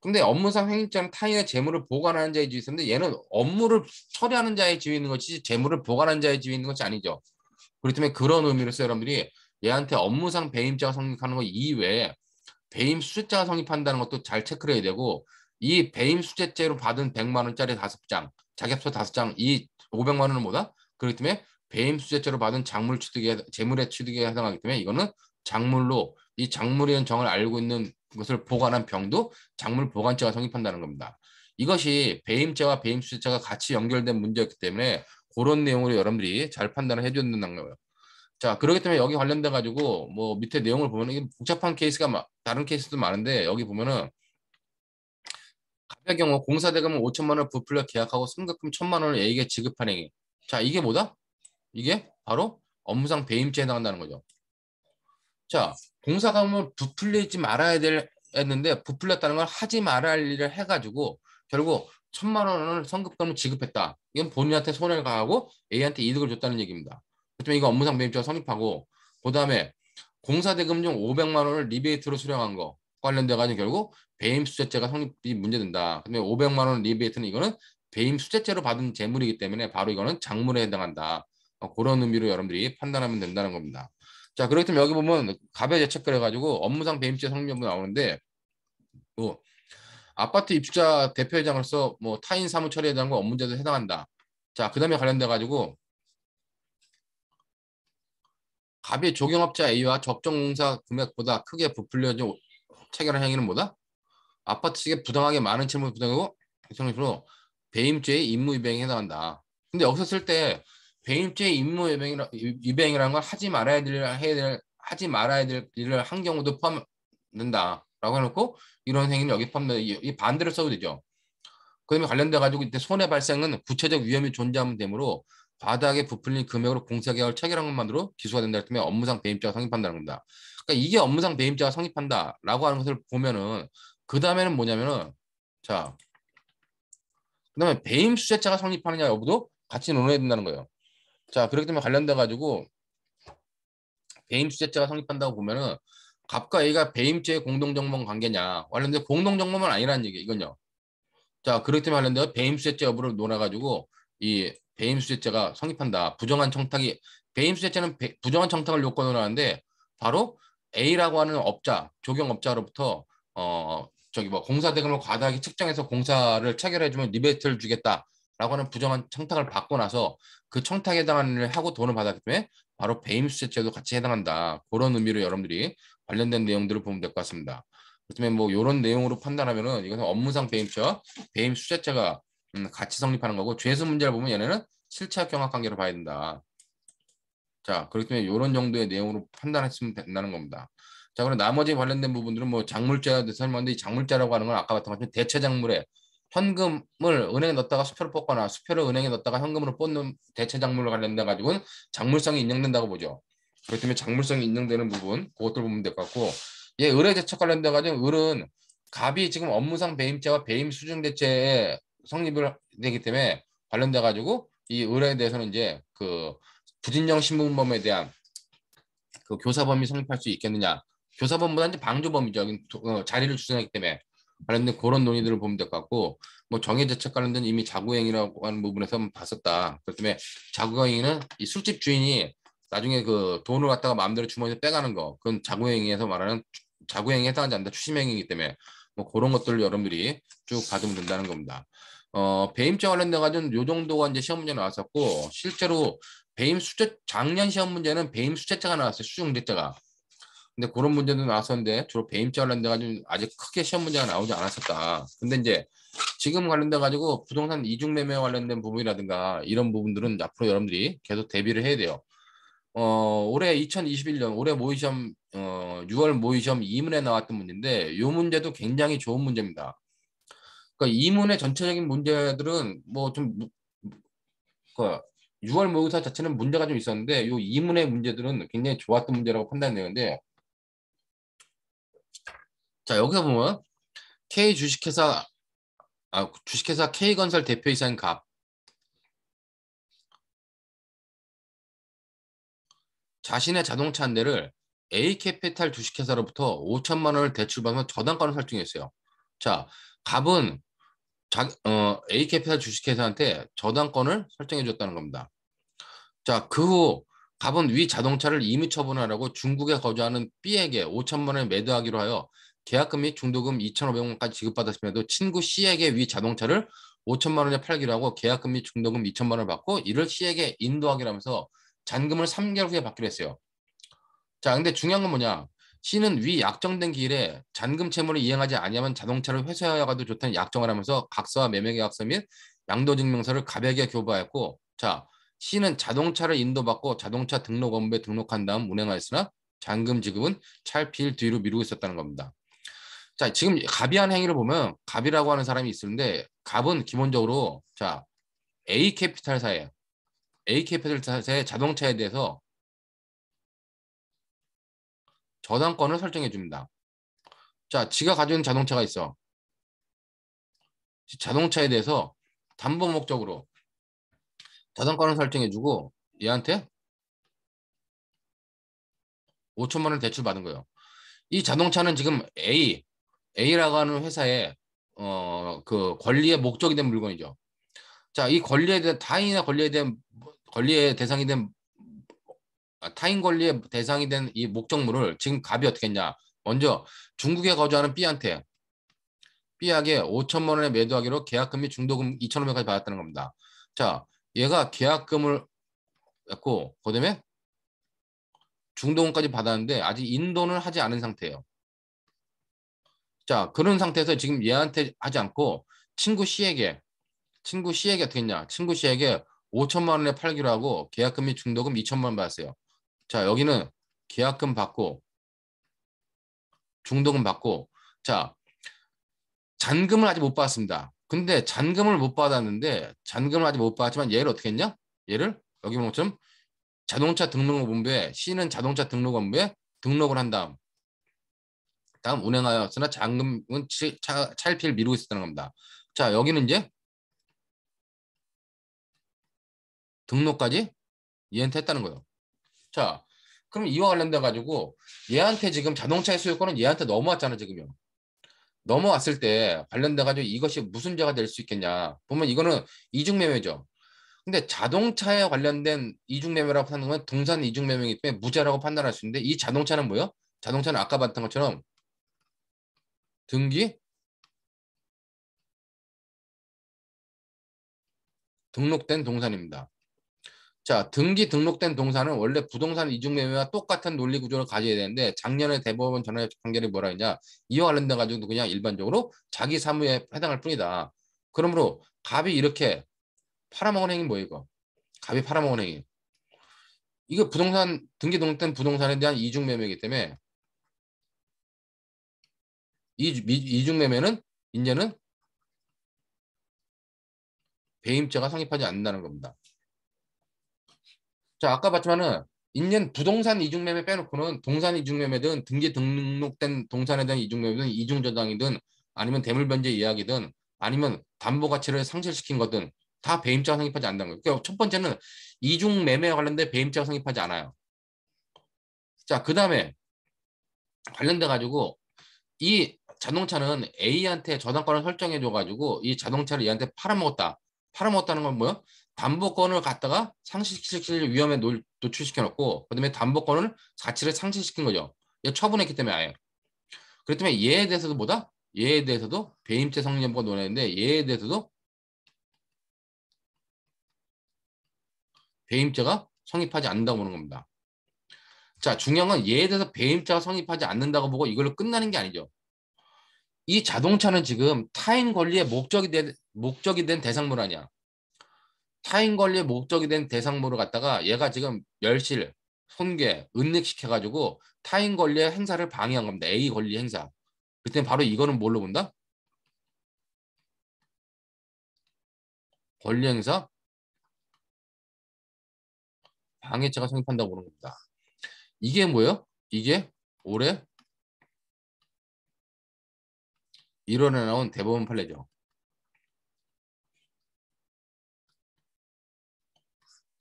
근데 업무상 횡령죄는 타인의 재물을 보관하는 자의 지위 있는데 얘는 업무를 처리하는 자의 지위 있는 것이 재물을 보관하는 자의 지위 있는 것이 아니죠. 그렇기 때문에 그런 의미로서 여러분들이 얘한테 업무상 배임죄가 성립하는 거 이외에 배임 수재죄가 성립한다는 것도 잘 체크를 해야 되고 이 배임 수재죄로 받은 100만 원짜리 5장, 자격서 5장, 이 500만 원은 뭐다? 그렇기 때문에 배임 수재죄로 받은 작물 취득에 재물의 취득에 해당하기 때문에 이거는 작물로 이 작물이라는 정을 알고 있는 것을 보관한 병도 작물 보관죄가 성립한다는 겁니다. 이것이 배임죄와 배임 수재죄가 같이 연결된 문제였기 때문에 그런 내용으로 여러분들이 잘 판단을 해줘야 된다는 거예요. 자, 그렇기 때문에 여기 관련돼 가지고 뭐 밑에 내용을 보면 이게 복잡한 케이스가 다른 케이스도 많은데 여기 보면은 갑의 경우 공사대금은 5천만 원을 부풀려 계약하고 승급금 1천만 원을 A에게 지급한 행위. 자, 이게 뭐다? 이게 바로 업무상 배임죄에 해당한다는 거죠. 자, 공사금은 부풀리지 말아야 될 했는데 부풀렸다는 걸 하지 말아야 할 일을 해가지고 결국 1천만 원을 성급금을 지급했다. 이건 본인한테 손해를 가하고 A한테 이득을 줬다는 얘기입니다. 그렇다면 이거 업무상 배임죄가 성립하고 그다음에 공사대금 중 500만 원을 리베이트로 수령한 거 관련돼 가지고 결국 배임수재죄가 성립이 문제된다. 근데 500만 원 리베이트는 이거는 배임수재죄로 받은 재물이기 때문에 바로 이거는 작물에 해당한다. 그런 의미로 여러분들이 판단하면 된다는 겁니다. 자, 그렇기 때문에 여기 보면 갑의 죄책을 해가지고 업무상 배임죄 성립도 나오는데 뭐 아파트 입주자 대표회장으로서 뭐 타인 사무 처리에 대한 거 업무죄도 해당한다. 자, 그다음에 관련돼 가지고 갑이 조경업자 A와 적정공사 금액보다 크게 부풀려져 체결한 행위는 뭐다? 아파트 측에 부당하게 많은 채무를 부담하고 성립으로 배임죄의 임무위배행에 해당한다. 근데 여기서 쓸 때 배임죄의 임무위배행이라는 걸 하지 말아야 될 일을 한 경우도 포함된다라고 해놓고 이런 행위는 여기 포함된다. 이 반대로 써도 되죠. 그다음에 관련돼 가지고 이때 손해 발생은 구체적 위험이 존재하면 되므로 과다하게 부풀린 금액으로 공사계약을 체결한 것만으로 기소가 된다 때문에 업무상 배임죄가 성립한다는 겁니다. 그러니까 이게 업무상 배임죄가 성립한다라고 하는 것을 보면은 그 다음에는 뭐냐면은 자 그다음에 배임 수재자가 성립하느냐 여부도 같이 논의해야 된다는 거예요. 자, 그렇기 때문에 관련돼 가지고 배임수재죄가 성립한다고 보면은 갑과 A가 배임죄의 공동정범 관계냐 관련된 공동정범은 아니라는 얘기 이건요. 자, 그렇기 때문에 관련된 배임수재죄 여부를 논해가지고 이 배임수재죄가 성립한다. 부정한 청탁이 배임수재죄는 부정한 청탁을 요건으로 하는데 바로 A라고 하는 업자, 조경업자로부터 저기 뭐 공사 대금을 과다하게 측정해서 공사를 체결해주면 리베이트를 주겠다라고 하는 부정한 청탁을 받고 나서 그 청탁에 해당하는 일을 하고 돈을 받았기 때문에 바로 배임수재죄도 같이 해당한다. 그런 의미로 여러분들이 관련된 내용들을 보면 될 것 같습니다. 그렇다면 뭐 이런 내용으로 판단하면은 이것은 업무상 배임죄와 배임 수재죄가 같이 성립하는 거고 죄수 문제를 보면 얘네는 실체적 경합 관계로 봐야 된다. 자, 그렇기 때문에 이런 정도의 내용으로 판단했으면 된다는 겁니다. 자, 그럼 나머지 관련된 부분들은 뭐 작물죄에 대해서 설명하는데 이 작물죄라고 하는 건 아까 같은 것처럼 대체 작물에 현금을 은행에 넣었다가 수표를 뽑거나 수표를 은행에 넣었다가 현금으로 뽑는 대체 작물로 관련돼 가지고는 작물성이 인정된다고 보죠. 그렇기 때문에 작물성이 인정되는 부분 그것들 보면 될 것 같고 얘 의뢰대책 관련돼 가지고 을은 갑이 지금 업무상 배임죄와 배임 수증대죄에 성립을 되기 때문에 관련돼 가지고 이 의뢰에 대해서는 이제 그 부진정 신분범에 대한 그 교사범이 성립할 수 있겠느냐. 교사범보다 이제 방조범이죠. 자리를 주장하기 때문에 관련된 그런 논의들을 보면 될 것 같고 뭐 정해제책 관련된 이미 자구행위라고 하는 부분에서 한번 봤었다. 그렇기 때문에 자구행위는 이 술집 주인이 나중에 그 돈을 갖다가 마음대로 주머니에서 빼가는 거 그건 자구행위에서 말하는 자구행위에 해당하지 않는다. 추심행위이기 때문에 뭐 그런 것들을 여러분들이 쭉 받으면 된다는 겁니다. 배임죄 관련돼 가지고 요 정도가 이제 시험 문제 나왔었고 실제로 배임 수재 작년 시험 문제는 배임 수재죄가 나왔어요. 수중대죄가. 근데 그런 문제도 나왔었는데 주로 배임죄 관련돼 가지고 아직 크게 시험 문제가 나오지 않았었다. 근데 이제 지금 관련돼 가지고 부동산 이중 매매 관련된 부분이라든가 이런 부분들은 앞으로 여러분들이 계속 대비를 해야 돼요. 올해 2021년 올해 모의시험 6월 모의시험 2문에 나왔던 문제인데 이 문제도 굉장히 좋은 문제입니다. 그러니까 2문의 전체적인 문제들은 뭐좀 그 6월 모의고사 자체는 문제가 좀 있었는데 요 2문의 문제들은 굉장히 좋았던 문제라고 판단되는데 자 여기서 보면 K 주식회사 주식회사 K건설 대표이사인 갑 자신의 자동차 한 대를 A캐피탈 주식회사로부터 5천만 원을 대출받으면 저당권을 설정했어요. 자 갑은 A캐피탈 주식회사한테 저당권을 설정해 줬다는 겁니다. 자, 그 후 갑은 위 자동차를 임의 처분하라고 중국에 거주하는 B에게 5천만 원을 매도하기로 하여 계약금 및 중도금 2,500원까지 지급받았음에도 친구 C에게 위 자동차를 5천만 원에 팔기로 하고 계약금 및 중도금 2천만 원을 받고 이를 C에게 인도하기로 하면서 잔금을 3개월 후에 받기로 했어요. 자, 근데 중요한 건 뭐냐? C는 위 약정된 기일에 잔금 채무를 이행하지 아니하면 자동차를 회수하여 가도 좋다는 약정을 하면서 각서와 매매계약서 및 양도증명서를 갑에게 교부하였고 자, C는 자동차를 인도받고 자동차 등록원부에 등록한 다음 운행하였으나 잔금 지급은 차일피일 뒤로 미루고 있었다는 겁니다. 자, 지금 갑이 한 행위를 보면 갑이라고 하는 사람이 있는데 갑은 기본적으로 자, A캐피탈사의 자동차에 대해서 저당권을 설정해 줍니다. 자, 지가 가지고 있는 자동차가 있어. 자동차에 대해서 담보 목적으로 저당권을 설정해주고 얘한테 5천만 원 대출 받은 거예요. 이 자동차는 지금 A라고 하는 회사의 그 권리의 목적이 된 물건이죠. 자, 이 권리에 대한 타인의 권리에 대한 권리의 대상이 된 타인 권리의 대상이 된 이 목적물을 지금 갑이 어떻게 했냐? 먼저 중국에 거주하는 B에게 5천만 원에 매도하기로 계약금 및 중도금 2,500원까지 받았다는 겁니다. 자, 얘가 계약금을 했고 그다음에 중도금까지 받았는데 아직 인도는 하지 않은 상태예요. 자, 그런 상태에서 지금 얘한테 하지 않고 친구 C에게 어떻게 했냐? 친구 C에게 5천만 원에 팔기로 하고 계약금 및 중도금 2천만 원 받았어요. 자, 여기는 계약금 받고 중도금 받고 자, 잔금을 아직 못 받았습니다. 근데 잔금을 못 받았는데 잔금을 아직 못 받았지만 얘를 어떻게 했냐? 얘를 여기 보면 좀 자동차 등록본부에 C는 자동차 등록본부에 등록을 한 다음 운행하였으나 잔금은 차일피일 미루고 있었다는 겁니다. 자, 여기는 이제 등록까지 얘한테 했다는 거예요. 자, 그럼 이와 관련돼 가지고 얘한테 지금 자동차의 소유권은 얘한테 넘어왔잖아 지금요. 넘어왔을 때 관련돼 가지고 이것이 무슨 죄가 될 수 있겠냐. 보면 이거는 이중매매죠. 근데 자동차에 관련된 이중매매라고 하는 건 동산 이중매매이기 때문에 무죄라고 판단할 수 있는데 이 자동차는 뭐예요? 자동차는 아까 봤던 것처럼 등기 등록된 동산입니다. 자, 등기 등록된 동산은 원래 부동산 이중매매와 똑같은 논리 구조를 가져야 되는데 작년에 대법원 전환 판결이 뭐라 했냐? 이와 관련돼 가지고 그냥 일반적으로 자기 사무에 해당할 뿐이다. 그러므로 갑이 이렇게 팔아먹은 행위 뭐예요, 이거? 갑이 팔아먹은 행위. 이거 부동산 등기 등록된 부동산에 대한 이중매매이기 때문에 이중매매는 이제는 배임죄가 성립하지 않는다는 겁니다. 자, 아까 봤지만은 인연 부동산 이중매매 빼놓고는 동산 이중매매든 등기 등록된 동산에 대한 이중매매든 이중저당이든 아니면 대물변제 이야기든 아니면 담보가치를 상실시킨 거든 다 배임죄가 성립하지 않는다는 거예요. 그러니까 첫 번째는 이중매매와 관련된 배임죄가 성립하지 않아요. 자, 그 다음에 관련돼 가지고 이 자동차는 A한테 저당권을 설정해 줘가지고 이 자동차를 얘한테 팔아먹었다. 팔아먹었다는 건 뭐야? 담보권을 갖다가 상실시킬 위험에 노출시켜 놓고 그다음에 담보권을 가치를 상실시킨 거죠. 얘 처분했기 때문에 아예. 그렇기 때문에 얘에 대해서도 뭐다? 얘에 대해서도 배임죄 성립 여부가 논하는데 얘에 대해서도 배임죄가 성립하지 않는다고 보는 겁니다. 자, 중요한 건 얘에 대해서 배임죄가 성립하지 않는다고 보고 이걸로 끝나는 게 아니죠. 이 자동차는 지금 타인 권리의 목적이 된 대상물 아니야. 타인 권리의 목적이 된 대상물을 갖다가 얘가 지금 멸실, 손괴, 은닉시켜가지고 타인 권리의 행사를 방해한 겁니다. A 권리 행사. 그때 바로 이거는 뭘로 본다? 권리 행사 방해죄가 성립한다고 보는 겁니다. 이게 뭐예요? 이게 올해 1월에 나온 대법원 판례죠.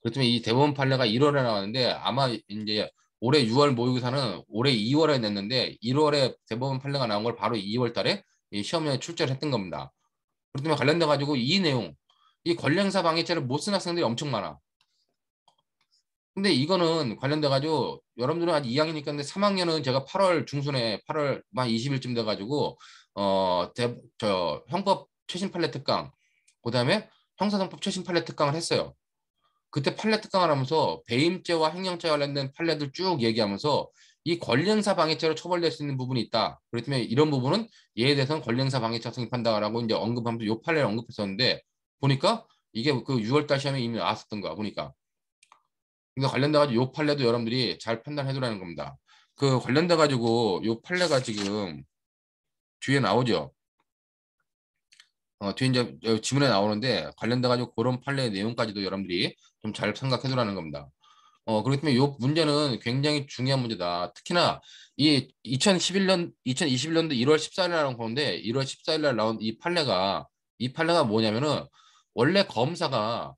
그렇기 때문에 이 대법원 판례가 1월에 나왔는데 아마 이제 올해 6월 모의고사는 올해 2월에 냈는데 1월에 대법원 판례가 나온 걸 바로 2월 달에 이 시험에 출제를 했던 겁니다. 그렇기 때문에 관련돼 가지고 이 내용, 이 권리행사 방해죄를 못 쓴 학생들이 엄청 많아. 근데 이거는 관련돼 가지고 여러분들은 아직 2학년이니까 근데 3학년은 제가 8월 중순에 8월 만 20일쯤 돼 가지고 저 형법 최신 판례 특강 그다음에 형사상법 최신 판례 특강을 했어요. 그때 판례 특강을 하면서 배임죄와 횡령죄 관련된 판례들 쭉 얘기하면서 이 권리행사 방해죄로 처벌될 수 있는 부분이 있다. 그렇기 때문에 이런 부분은 얘에 대해서는 권리행사 방해죄가 성립한다라고 이제 언급하면서 요 판례를 언급했었는데 보니까 이게 그 6월달 시험에 이미 나왔었던 거야 보니까. 근데 관련돼 가지고 요 판례도 여러분들이 잘 판단해 두라는 겁니다. 그 관련돼 가지고 요 판례가 지금 뒤에 나오죠. 뒤에 이제 지문에 나오는데 관련돼 가지고 그런 판례의 내용까지도 여러분들이 좀 잘 생각해 두라는 겁니다. 그렇기 때문에 이 문제는 굉장히 중요한 문제다. 특히나 이 2021년도 1월 14일 날 나온 건데 1월 14일 날 나온 이 판례가 뭐냐면은 원래 검사가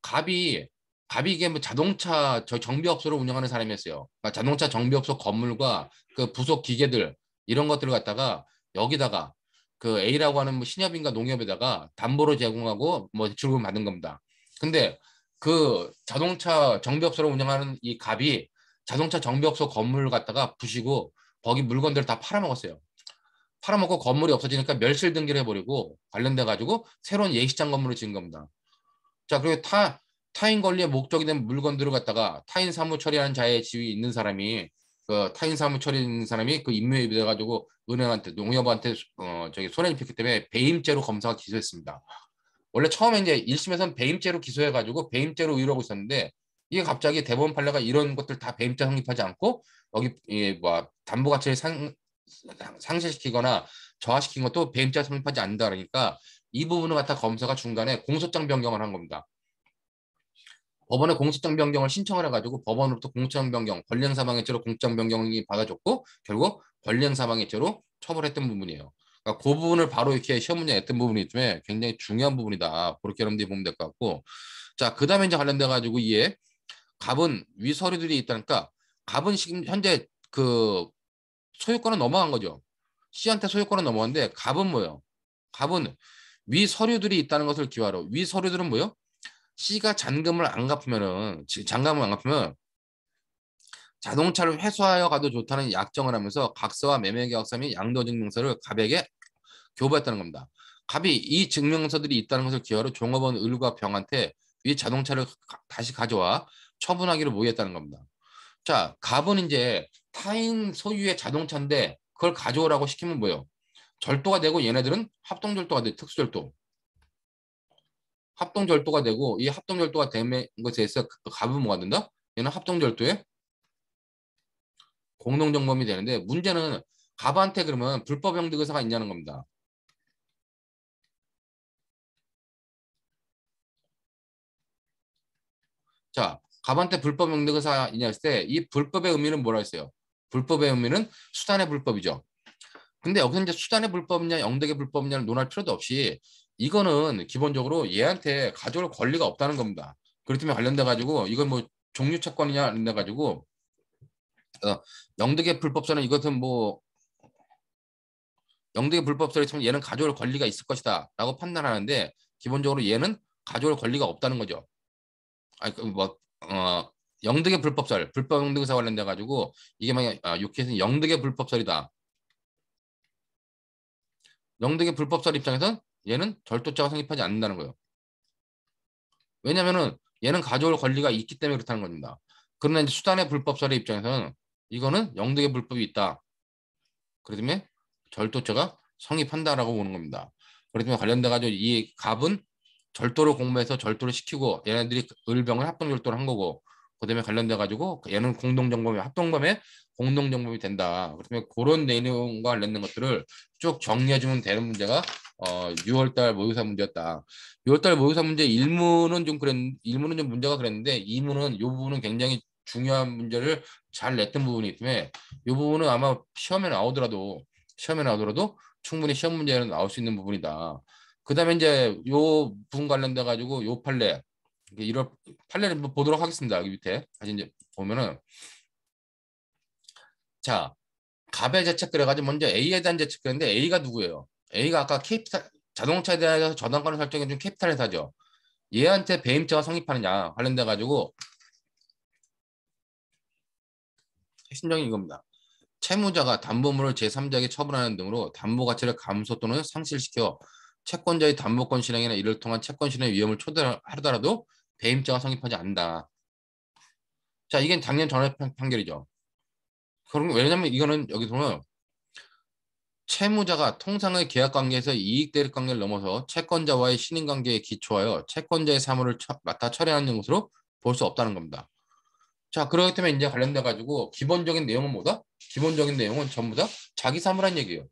갑이 갑이 이게 뭐 자동차 정비업소를 운영하는 사람이었어요. 그러니까 자동차 정비업소 건물과 그 부속 기계들 이런 것들을 갖다가 여기다가 그 A라고 하는 뭐 신협인가 농협에다가 담보로 제공하고 뭐 대출금 받은 겁니다. 근데 그 자동차 정비업소를 운영하는 이 갑이 자동차 정비업소 건물을 갖다가 부시고 거기 물건들을 다 팔아먹었어요. 팔아먹고 건물이 없어지니까 멸실 등기를 해버리고 관련돼 가지고 새로운 예식장 건물을 지은 겁니다. 자, 그리고 타인 권리의 목적이 된 물건들을 갖다가 타인 사무 처리하는 자의 지위 있는 사람이 그 타인 사무 처리 있는 사람이 그 임무에 돼 가지고 은행한테 농협한테 저기 손해를 폈기 때문에 배임죄로 검사가 기소했습니다. 원래 처음에 이제 1심에서는 배임죄로 기소해 가지고 배임죄로 의뢰하고 있었는데 이게 갑자기 대법원 판례가 이런 것들 다 배임죄 성립하지 않고 여기 뭐 담보 가치를 상실시키거나 저하시킨 것도 배임죄 성립하지 않는다 그러니까 이 부분을 갖다 검사가 중간에 공소장 변경을 한 겁니다. 법원에 공소장 변경을 신청을 해가지고 법원으로부터 공소장 변경, 권리행사방해죄로 공소장 변경이 받아줬고 결국 권리행사방해죄로 처벌했던 부분이에요. 그러니까 그 부분을 바로 이렇게 시험 문제 냈던 부분이 때문에 굉장히 중요한 부분이다. 그렇게 여러분들이 보면 될 것 같고 자, 그 다음에 이제 관련돼 가지고 이에 갑은 위 서류들이 있다니까 갑은 지금 현재 그 소유권은 넘어간 거죠. C한테 소유권은 넘어갔는데 갑은 뭐예요? 갑은 위 서류들이 있다는 것을 기하로 위 서류들은 뭐예요? C가 잔금을 안 갚으면은 잔금을 안 갚으면 자동차를 회수하여 가도 좋다는 약정을 하면서 각서와 매매계약서 및 양도증명서를 갑에게 교부했다는 겁니다. 갑이 이 증명서들이 있다는 것을 기하로 종업원 을과 병한테 이 자동차를 다시 가져와 처분하기로 모의했다는 겁니다. 자, 갑은 이제 타인 소유의 자동차인데 그걸 가져오라고 시키면 뭐예요? 절도가 되고 얘네들은 합동절도가 돼, 특수절도. 합동절도가 되고 이 합동절도가 된 것에 있어 갑은 뭐가 된다? 얘는 합동절도에 공동정범이 되는데 문제는 갑한테 그러면 불법 영득 의사가 있냐는 겁니다. 자, 갑한테 불법 영득 의사가 있냐 했을 때 이 불법의 의미는 뭐라 했어요? 불법의 의미는 수단의 불법이죠. 근데 여기서 이제 수단의 불법이냐 영득의 불법이냐를 논할 필요도 없이 이거는 기본적으로 얘한테 가져올 권리가 없다는 겁니다. 그렇기 때문에 관련돼 가지고 이건 뭐 종류 채권이냐 관련돼 가지고 영득의 불법설은 이것은 뭐 영득의 불법설이 있으면 얘는 가져올 권리가 있을 것이다 라고 판단하는데 기본적으로 얘는 가져올 권리가 없다는 거죠. 아니 그뭐 영득의 불법설, 불법 영득사 관련돼 가지고 이게 만약 육해에서는 영득의 불법설이다. 영득의 불법설 입장에선 얘는 절도죄가 성립하지 않는다는 거예요. 왜냐면은 얘는 가져올 권리가 있기 때문에 그렇다는 겁니다. 그러나 이제 수단의 불법설의 입장에서는 이거는 영득의 불법이 있다. 그렇기 때문에 절도죄가 성립한다라고 보는 겁니다. 그렇기 때문에 관련돼 가지고 이 갑은 절도를 공모해서 절도를 시키고 얘네들이 을병을 합동절도를 한 거고 그다음에 관련돼 가지고 얘는 공동정범이 합동범의 공동정범이 된다. 그렇기 그런 내용과 관련된 것들을 쭉 정리해주면 되는 문제가 6월달 모의고사 문제였다. 6월달 모의고사 문제 1문은 좀 일문은 좀 문제가 그랬는데 2문은 이 부분은 굉장히 중요한 문제를 잘 냈던 부분이기 때문에 이 부분은 아마 시험에 나오더라도 충분히 시험 문제는 나올 수 있는 부분이다. 그다음에 이제 요 부분 관련돼 가지고 요 판례 1월 판례를 보도록 하겠습니다. 여기 밑에 다시 이제 보면은 자 갑의 재책 그래가지고 먼저 A에 대한 재책 그랬는데 A가 누구예요? A가 아까 캐피탈 자동차에 대해서 저당권을 설정해준 캐피탈 회사죠. 얘한테 배임죄가 성립하느냐 관련돼 가지고 핵심적인 이겁니다. 채무자가 담보물을 제3자에게 처분하는 등으로 담보 가치를 감소 또는 상실시켜 채권자의 담보권 실행이나 이를 통한 채권 실행 위험을 초래하더라도 배임죄가 성립하지 않는다. 자, 이게 작년 전액 판결이죠. 왜냐면 이거는 여기 보면 채무자가 통상의 계약 관계에서 이익 대립 관계를 넘어서 채권자와의 신인 관계에 기초하여 채권자의 사무를 맡아 처리하는 것으로 볼 수 없다는 겁니다. 자, 그렇기 때문에 이제 관련돼 가지고 기본적인 내용은 뭐다? 기본적인 내용은 전부 다 자기 사무란 얘기예요.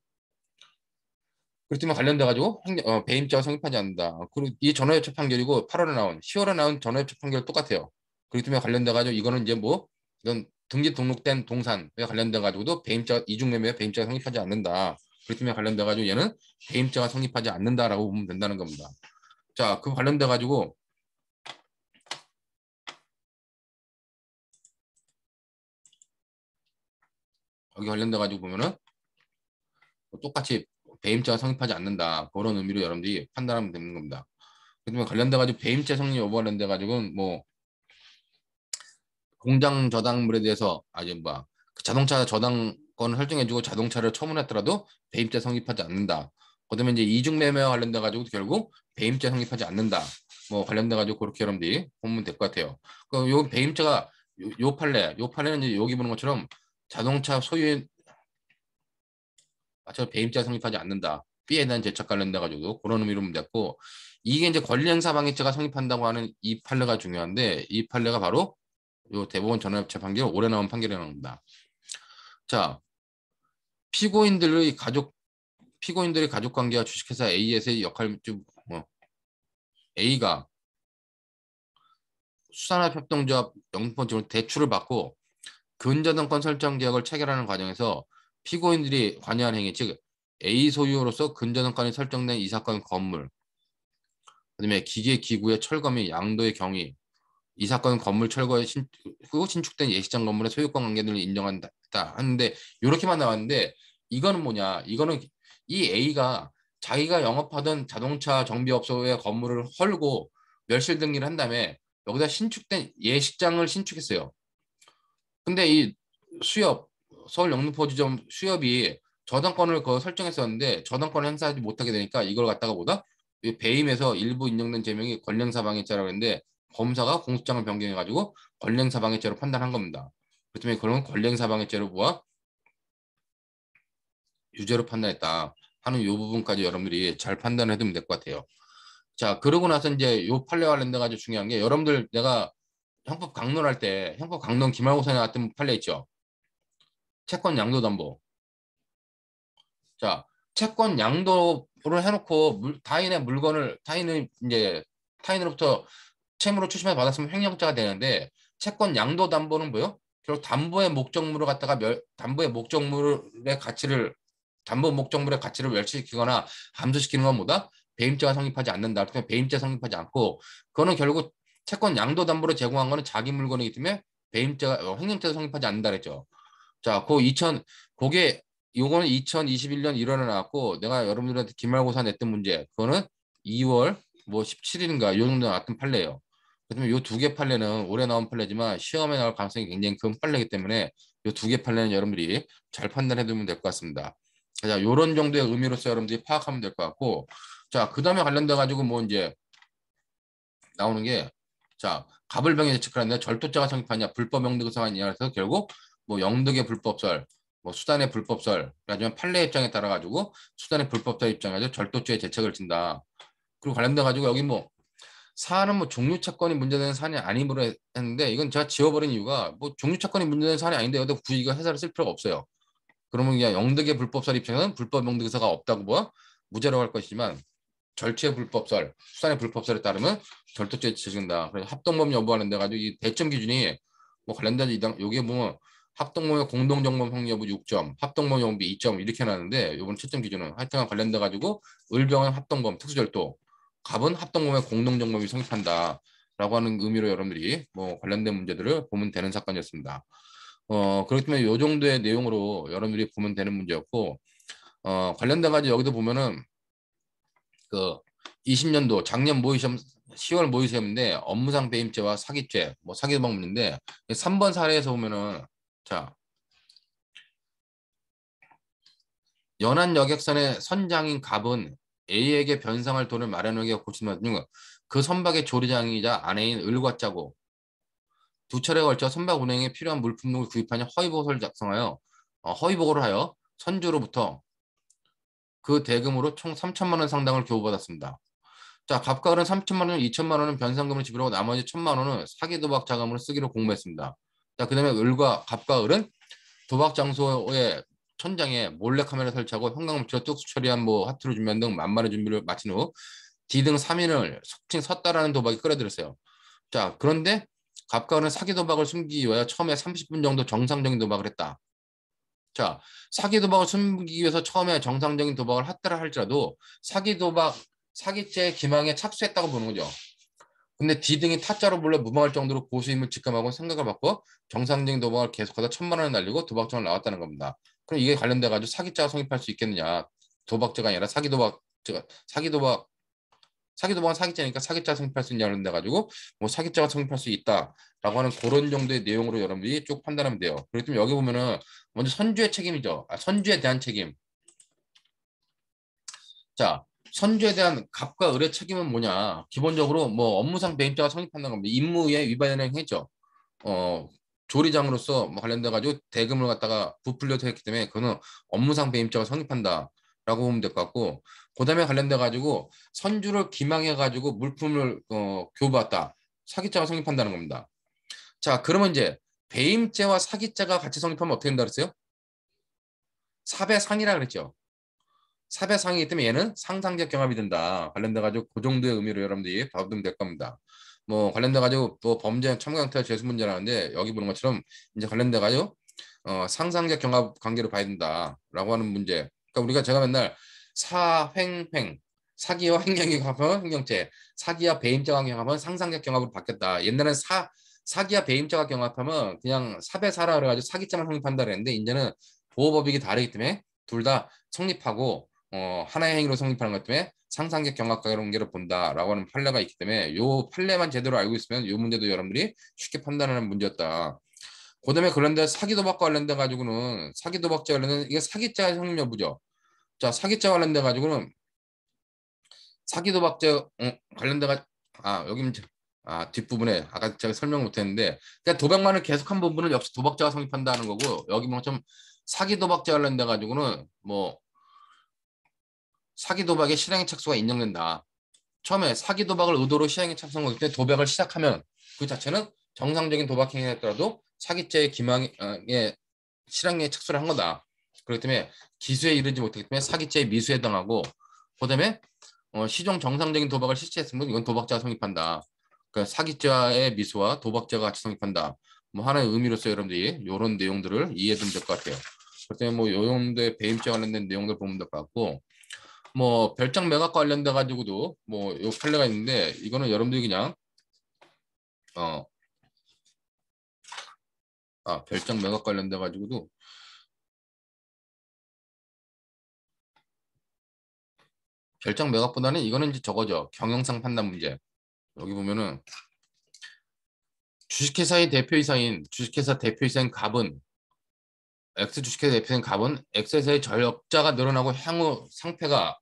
그렇기 때문에 관련돼 가지고 배임죄가 성립하지 않는다. 그리고 이 전화협체 판결이고 8월에 나온 10월에 나온 전화협체 판결 똑같아요. 그렇기 때문에 관련돼 가지고 이거는 이제 뭐 이건 등기 등록된 동산에 관련돼 가지고도 배임죄 이중매매에 배임죄가 성립하지 않는다. 그렇기 때문에 관련돼 가지고 얘는 배임죄가 성립하지 않는다라고 보면 된다는 겁니다. 자, 그 관련돼 가지고 여기 관련돼 가지고 보면은 똑같이 배임죄가 성립하지 않는다. 그런 의미로 여러분들이 판단하면 되는 겁니다. 그러면 관련돼 가지고 배임죄 성립 여부 관련돼 가지고는 뭐 공장 저당물에 대해서 아니 그 자동차 저당권을 설정해주고 자동차를 처분했더라도 배임죄 성립하지 않는다. 그다음에 이제 이중매매와 관련돼 가지고 결국 배임죄 성립하지 않는다. 뭐 관련돼 가지고 그렇게 여러분들이 보면 될 것 같아요. 요 배임죄가 요 판례는 이제 여기 보는 것처럼 자동차 소유인 저 배임죄 성립하지 않는다. B에 대한 제척 관련돼 가지고 그런 의미로 문제고 이게 이제 권리행사 방해죄가 성립한다고 하는 이 판례가 중요한데 이 판례가 바로 요 대법원 전원합체 판결 올해 나온 판결이랍니다. 자, 피고인들의 가족 관계와 주식회사 A에서의 역할 좀 A가 수산업협동조합 영등포지로 대출을 받고 근저당권 설정 계약을 체결하는 과정에서 피고인들이 관여한 행위, 즉 A 소유로서 근저당권이 설정된 이 사건 건물, 그다음에 기계 기구의 철거 및 양도의 경위, 이 사건은 건물 철거에 후 신축된 예식장 건물의 소유권 관계들을 인정한다 하는데 이렇게만 나왔는데 이거는 뭐냐? 이거는 이 A가 자기가 영업하던 자동차 정비업소의 건물을 헐고 멸실 등기를 한 다음에 여기다 신축된 예식장을 신축했어요. 근데 이 수협 서울 영등포지점 수협이 저당권을 설정했었는데 저당권을 행사하지 못하게 되니까 이걸 갖다가 보다 배임에서 일부 인정된 제명이 권량사방해죄라고 했는데 검사가 공소장을 변경해가지고 권량사방해죄로 판단한 겁니다. 그렇기 때문에 그런 권량사방해죄로 보아 유죄로 판단했다 하는 이 부분까지 여러분들이 잘 판단해 두면 될 것 같아요. 자, 그러고 나서 이제 요 판례 관련돼 가지고 중요한 게 여러분들 내가 형법 강론할 때 형법 강론 기말고사에 나왔던 판례 있죠. 채권 양도담보. 자, 채권 양도를 해놓고 타인의 물건을 타인은 이제 타인으로부터 채무로 추심해 받았으면 횡령자가 되는데 채권 양도담보는 뭐요? 결국 담보의 목적물을 갖다가 담보의 목적물의 가치를 담보 목적물의 가치를 멸시시키거나 감소시키는 건 뭐다? 배임죄가 성립하지 않는다. 그러면 배임죄 성립하지 않고 그거는 결국 채권 양도담보로 제공한 거는 자기 물건이기 때문에 배임죄가 횡령죄가 성립하지 않는다 그랬죠. 자, 그게 요거는 2021년 1월에 나왔고 내가 여러분들한테 기말고사 냈던 문제 그거는 2월 뭐 17일인가 요 정도 나왔던 판례예요. 그러면 요 두 개 판례는 올해 나온 판례지만 시험에 나올 가능성이 굉장히 큰 판례이기 때문에 요 두 개 판례는 여러분들이 잘 판단해 두면 될 것 같습니다. 자, 요런 정도의 의미로서 여러분들이 파악하면 될 것 같고 자, 그다음에 관련돼 가지고 뭐 이제 나오는 게 자, 갑을병의 예측을 하는데 절도죄가 성립하냐 불법 영득을 성하냐 해서 결국 뭐 영득의 불법설 뭐 수단의 불법설 하지만 판례 입장에 따라 가지고 수단의 불법설 입장에 가지고 절도죄의 제책을 진다. 그리고 관련돼 가지고 여기 뭐 사안은 뭐 종류 채권이 문제되는 사안이 아니므로 했는데 이건 제가 지워버린 이유가 뭐 종류 채권이 문제되는 사안이 아닌데 여기다 굳이 이거 해설을 쓸 필요가 없어요. 그러면 그냥 영득의 불법설 입장에서는 불법 영득서가 없다고 뭐 무죄로 할 것이지만 절취의 불법설, 수단의 불법설에 따르면 절도죄에 처진다. 그래서 합동범 여부하는 데 가지고 이 대점 기준이 뭐 관련된 이당 요게 뭐 합동범의 공동정범 형리 여부 6점, 합동범 여부 2점 이렇게 나는데 요번 채점 기준은 하여튼 관련돼 가지고 을병은 합동범 특수절도, 갑은 합동범의 공동정범이 성립한다라고 하는 의미로 여러분들이 뭐 관련된 문제들을 보면 되는 사건이었습니다. 그렇기 때문에 요 정도의 내용으로 여러분들이 보면 되는 문제였고 관련돼 가지고 여기도 보면은 그 20년도 작년 모의시험 10월 모의시험인데 업무상 배임죄와 사기죄, 뭐 사기도박 문제인데 3번 사례에서 보면은 자 연안 여객선의 선장인 갑은 A에게 변상할 돈을 마련하게 고침한 그 선박의 조리장이자 아내인 을과 짜고 두 차례에 걸쳐 선박 운행에 필요한 물품 등을 구입하여 허위보고서를 작성하여 허위보고를 하여 선주로부터 그 대금으로 총 3천만 원 상당을 교부받았습니다. 자, 갑과 을은 3천만 원, 2천만 원은 변상금을 지불하고 나머지 1천만 원은 사기 도박 자금으로 쓰기로 공모했습니다. 자, 그다음에 갑과 을은 도박 장소의 천장에 몰래 카메라 설치하고 현금을 특수 처리한 뭐 하트를 준비한 등 만만의 준비를 마친 후 D 등 3인을 속칭 섰다라는 도박이 끌어들였어요. 자, 그런데 갑과 을은 사기 도박을 숨기기 위하여 처음에 30분 정도 정상적인 도박을 했다. 자, 사기 도박을 숨기기 위해서 처음에 정상적인 도박을 했다라 할지라도 사기 도박 사기죄 기망에 착수했다고 보는 거죠. 근데 D 등이 타짜로 불러 무방할 정도로 고수임을 직감하고 생각을 바꿔 정상적인 도박을 계속하다 1천만 원을 날리고 도박장을 나왔다는 겁니다. 그럼 이게 관련돼 가지고 사기죄가 성립할 수 있겠느냐? 도박죄가 아니라 사기도박은 사기죄니까 사기죄가 성립할 수 있냐 관련돼 가지고 뭐 사기죄가 성립할 수 있다라고 하는 그런 정도의 내용으로 여러분들이 쭉 판단하면 돼요. 그렇기 때문에 여기 보면은 먼저 선주의 책임이죠. 선주에 대한 책임. 자, 선주에 대한 갑과 을의 책임은 뭐냐? 기본적으로 뭐 업무상 배임죄가 성립한다는 겁니다. 임무에 위반을 했죠. 어, 조리장으로서 뭐 관련돼 가지고 대금을 갖다가 부풀려서 했기 때문에 그거는 업무상 배임죄가 성립한다라고 보면 될 것 같고, 그다음에 관련돼 가지고 선주를 기망해 가지고 물품을 교부받다 사기죄가 성립한다는 겁니다. 자, 그러면 이제 배임죄와 사기죄가 같이 성립하면 어떻게 된다 그랬어요? 사배상이라 그랬죠. 사배상이기 때문에 얘는 상상적 경합이 된다. 관련돼 가지고 그 정도의 의미로 여러분들이 받으면 될 겁니다. 뭐 관련돼 가지고 또 범죄 첨가형태가 죄수 문제라는데 여기 보는 것처럼 이제 관련돼 가지고 상상적 경합 관계로 봐야 된다라고 하는 문제. 그러니까 우리가 제가 맨날 사횡횡 사기와 횡령의 경합은 횡령죄, 사기와 배임죄와 경합은 상상적 경합으로 바뀌었다. 옛날에는 사기와 배임죄와 경합하면 그냥 사배 사라 그래가지고 사기죄만 성립한다 그랬는데 이제는 보호법익이 다르기 때문에 둘 다 성립하고 하나의 행위로 성립하는 것 때문에 상상적 경합 관계로 본다라고 하는 판례가 있기 때문에 요 판례만 제대로 알고 있으면 요 문제도 여러분들이 쉽게 판단하는 문제였다. 그다음에 그런데 사기 도박과 관련돼 가지고는 사기 도박죄 관련된 이게 사기죄 성립 여부죠. 자, 사기죄 관련돼 가지고는 사기 도박죄 관련돼가 여기 뒷부분에 아까 제가 설명 못했는데 그냥 도박만을 계속한 부분은 역시 도박죄가 성립한다는 거고 여기 뭐 좀 사기 도박죄 관련돼 가지고는 뭐 사기 도박의 실행의 착수가 인정된다. 처음에 사기 도박을 의도로 실행에 착수한 때 도박을 시작하면 그 자체는 정상적인 도박 행위였더라도 사기죄의 기망의 실행에 착수를 한 거다. 그렇기 때문에 기수에 이르지 못하기 때문에 사기죄의 미수에 해당하고 그다음에 시종 정상적인 도박을 실시했으면 이건 도박죄가 성립한다. 그러니까 사기죄의 미수와 도박죄가 같이 성립한다. 뭐 하나의 의미로서 여러분들이 이런 내용들을 이해하면 될 것 같아요. 그렇기 뭐 요용도의 배임죄 관련된 내용들 보면 될 것 같고 뭐 별장 매각 관련돼 가지고도 뭐 요 판례가 있는데 이거는 여러분들이 그냥 어 별장 매각 관련돼 가지고도 별장 매각보다는 이거는 이제 저거죠. 경영상 판단 문제. 여기 보면은 주식회사의 대표이사인 주식회사 대표이사인 갑은 X 주식회사 대표인 갑은 X회사의 전력자가 늘어나고 향후 상패가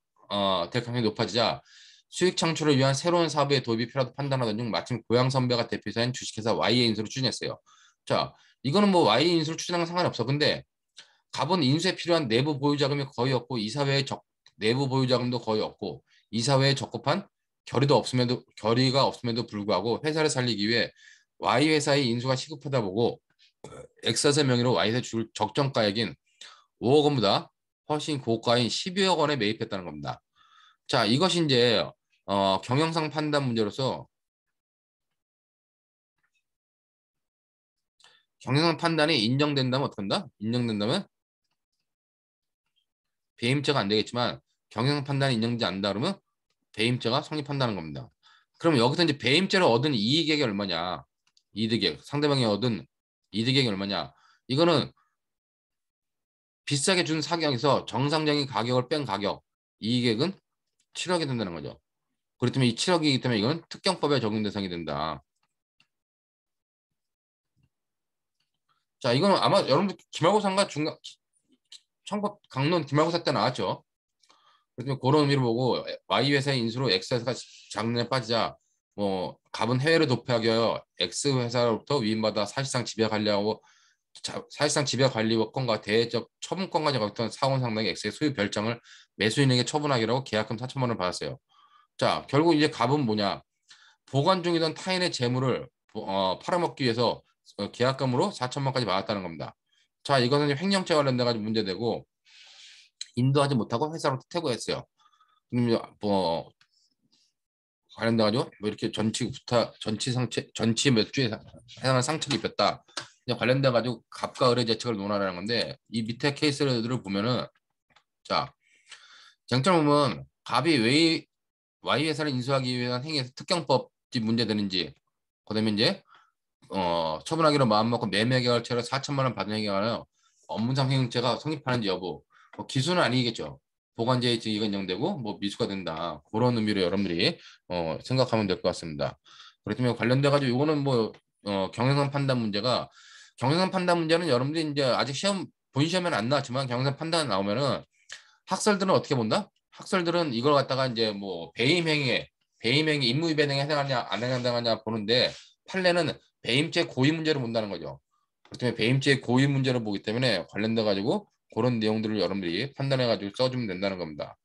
될 가능성이 높아지자 수익 창출을 위한 새로운 사업에 도입이 필요하다고 판단하던 중 마침 고향 선배가 대표이사인 주식회사 Y의 인수를 추진했어요. 자, 이거는 뭐 Y의 인수를 추진하는 건 상관없어. 근데 갑은 인수에 필요한 내부 보유 자금이 거의 없고 이사 외에 내부 보유 자금도 거의 없고 이사 외에 적합한 결의가 없음에도 불구하고 회사를 살리기 위해 Y 회사의 인수가 시급하다 보고 엑셋의 명의로 Y사 줄 적정가액인 5억 원보다 훨씬 고가인 12억 원에 매입했다는 겁니다. 자, 이것이 이제 경영상 판단 문제로서 경영상 판단이 인정된다면 어떡한다? 인정된다면 배임죄가 안 되겠지만 경영상 판단이 인정되지 않는다 그러면 배임죄가 성립한다는 겁니다. 그럼 여기서 이제 배임죄를 얻은 이익액이 얼마냐? 이득액, 상대방이 얻은 이득액이 얼마냐? 이거는 비싸게 준 사격에서 정상적인 가격을 뺀 가격, 이익액은 7억이 된다는 거죠. 그렇기 때문에 이 7억이기 때문에 이건 특경법에 적용 대상이 된다. 자, 이거는 아마 여러분들 기말고사인가 청법 강론 기말고사 때 나왔죠. 그래서 그런 의미를 보고 Y 회사의 인수로 X 회사가 장년에 빠지자 뭐 갑은 해외를 도피하기 위하여 X 회사로부터 위임받아 사실상 지배 관리권과 대외적 처분권까지 갖던 사원 상당의 X의 소유 별장을 매수인에게 처분하기로 계약금 4천만 원을 받았어요. 자, 결국 이제 갑은 뭐냐? 보관 중이던 타인의 재물을 팔아먹기 위해서 계약금으로 4천만 원까지 받았다는 겁니다. 자, 이거는 횡령죄 관련돼 가지고 문제되고 인도하지 못하고 회사로부터 퇴거했어요. 뭐 관련돼 가지고 뭐 이렇게 전치 몇 주에 해당하는 상처를 입혔다. 관련돼 가지고 갑과 을의 재책을 논하라는 건데 이 밑에 케이스를 보면은 자 쟁점을 보면 갑이 왜 Y 회사를 인수하기 위한 행위에서 특경법이 문제되는지 그다음에 이제 처분하기로 마음먹고 매매 계약처를 4천만 원 받은 행위가 아니라 업무상 행위죄가 성립하는지 여부 기수는 아니겠죠. 보관제의 증의가 인정되고 뭐 미수가 된다. 그런 의미로 여러분들이 생각하면 될 것 같습니다. 그렇기 때문에 관련돼 가지고 이거는 뭐 경영상 판단 문제가 경영상 판단 문제는 여러분들이 이제 아직 본 시험에는 안 나왔지만 경영상 판단 나오면은 학설들은 어떻게 본다? 학설들은 이걸 갖다가 이제 뭐 배임행위 임무위반행위에 해당하냐 안 해당하냐 보는데 판례는 배임죄 고의 문제를 본다는 거죠. 그렇기 때문에 배임죄 고의 문제를 보기 때문에 관련돼 가지고 그런 내용들을 여러분들이 판단해 가지고 써주면 된다는 겁니다.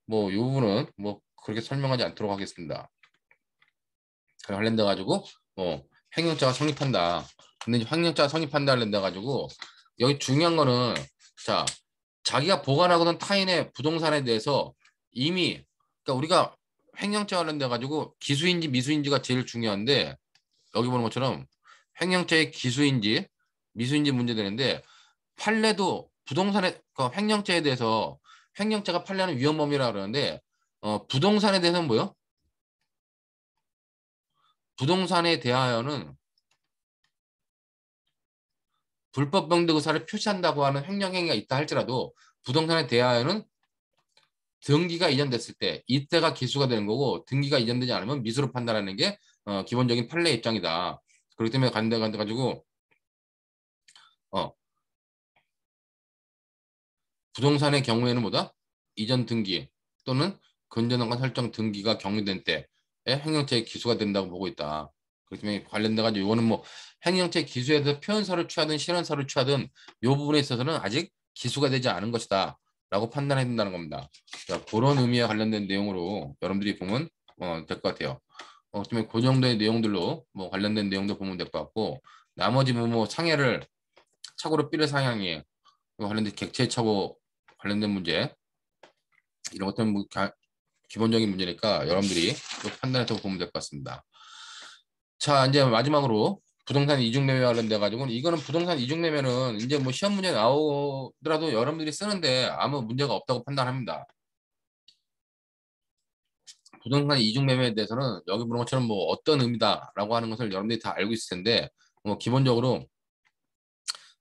뭐 이 부분은 뭐 그렇게 설명하지 않도록 하겠습니다. 관련돼 가지고 횡령죄가 성립한다. 근데 이제 횡령죄가 성립한다 관련돼 가지고 여기 중요한 거는 자 자기가 보관하고는 타인의 부동산에 대해서 이미 그러니까 우리가 횡령죄 관련돼 가지고 기수인지 미수인지가 제일 중요한데 여기 보는 것처럼 횡령죄의 기수인지 미수인지 문제되는데 판례도 부동산의 횡령죄에 대해서 횡령죄가 판례하는 위헌범위라 그러는데 부동산에 대해서는 뭐요? 부동산에 대하여는 불법 병득 의사를 표시한다고 하는 횡령행위가 있다 할지라도 부동산에 대하여는 등기가 이전됐을 때 이때가 기수가 되는 거고 등기가 이전되지 않으면 미수로 판단하는 게 기본적인 판례 입장이다. 그렇기 때문에 가지고 부동산의 경우에는 뭐다? 이전 등기 또는 근저당권 설정 등기가 경유된 때에 횡령죄의 기수가 된다고 보고 있다. 그렇기 때문에 관련돼 가지고 이거는 뭐 횡령죄 기수에 대해서 표현서를 취하든 실현서를 취하든 이 부분에 있어서는 아직 기수가 되지 않은 것이다 라고 판단해야 된다는 겁니다. 자, 그런 의미와 관련된 내용으로 여러분들이 보면 될 것 같아요. 그다음에 그 정도의 내용들로 뭐 관련된 내용도 보면 될 것 같고 나머지 뭐 상해를 착오로 삐를 상향이에요. 관련된 객체 착오 관련된 문제 이런 것들은 뭐 기본적인 문제니까 여러분들이 또 판단해서 보면 될 것 같습니다. 자, 이제 마지막으로 부동산 이중매매 관련돼 가지고 이거는 부동산 이중매매는 이제 뭐 시험 문제 나오더라도 여러분들이 쓰는데 아무 문제가 없다고 판단합니다. 부동산 이중매매에 대해서는 여기 보는 것처럼 뭐 어떤 의미다라고 하는 것을 여러분들이 다 알고 있을 텐데 뭐 기본적으로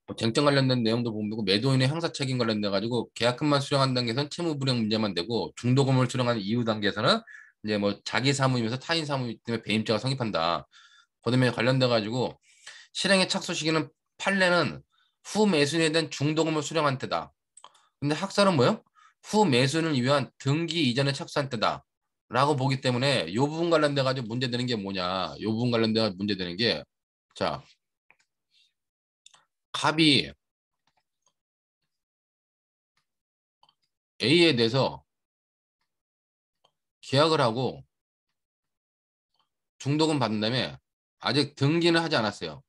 뭐 쟁점 관련된 내용도 보면 되고 매도인의 형사 책임 관련돼 가지고 계약금만 수령한 단계에서는 채무 불이행 문제만 되고 중도금을 수령하는 이후 단계에서는 이제 뭐 자기 사무이면서 타인 사무이기 때문에 배임죄가 성립한다. 그다음에 관련돼 가지고 실행의 착수 시기는 판례는 후 매수인에 대한 중도금을 수령한 때다. 근데 학설은 뭐요? 후 매수인을 위한 등기 이전에 착수한 때다. 라고 보기 때문에 이 부분 관련돼 가지고 문제되는 게 뭐냐? 이 부분 관련돼 가지고 문제되는 게 자, 갑이 A에 대해서 계약을 하고 중도금 받은 다음에 아직 등기는 하지 않았어요.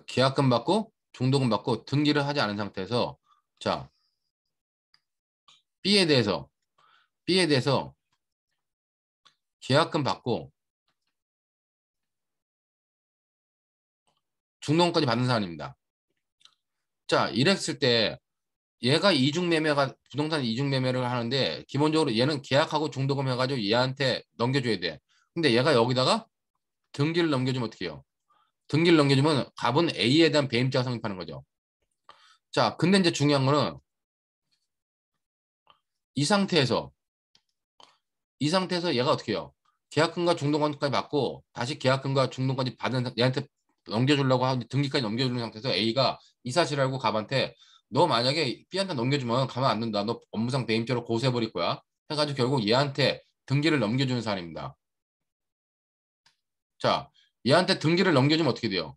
계약금 받고 중도금 받고 등기를 하지 않은 상태에서 자, B에 대해서 B에 대해서 계약금 받고 중도금까지 받는 사람입니다. 자, 이랬을 때 얘가 이중매매가 부동산 이중매매를 하는데 기본적으로 얘는 계약하고 중도금 해가지고 얘한테 넘겨줘야 돼. 근데 얘가 여기다가 등기를 넘겨주면 어떻게 해요? 등기를 넘겨주면 갑은 A에 대한 배임죄가 성립하는 거죠. 자, 근데 이제 중요한 거는 이 상태에서 이 상태에서 얘가 어떻게 해요? 계약금과 중도금까지 받고 다시 계약금과 중도금까지 받은 얘한테 넘겨주려고 하고 등기까지 넘겨주는 상태에서 A가 이 사실을 알고 갑한테 너 만약에 B한테 넘겨주면 가만 안 둔다. 너 업무상 배임죄로 고소해버릴 거야. 해가지고 결국 얘한테 등기를 넘겨주는 사람입니다. 자, 얘한테 등기를 넘겨주면 어떻게 돼요?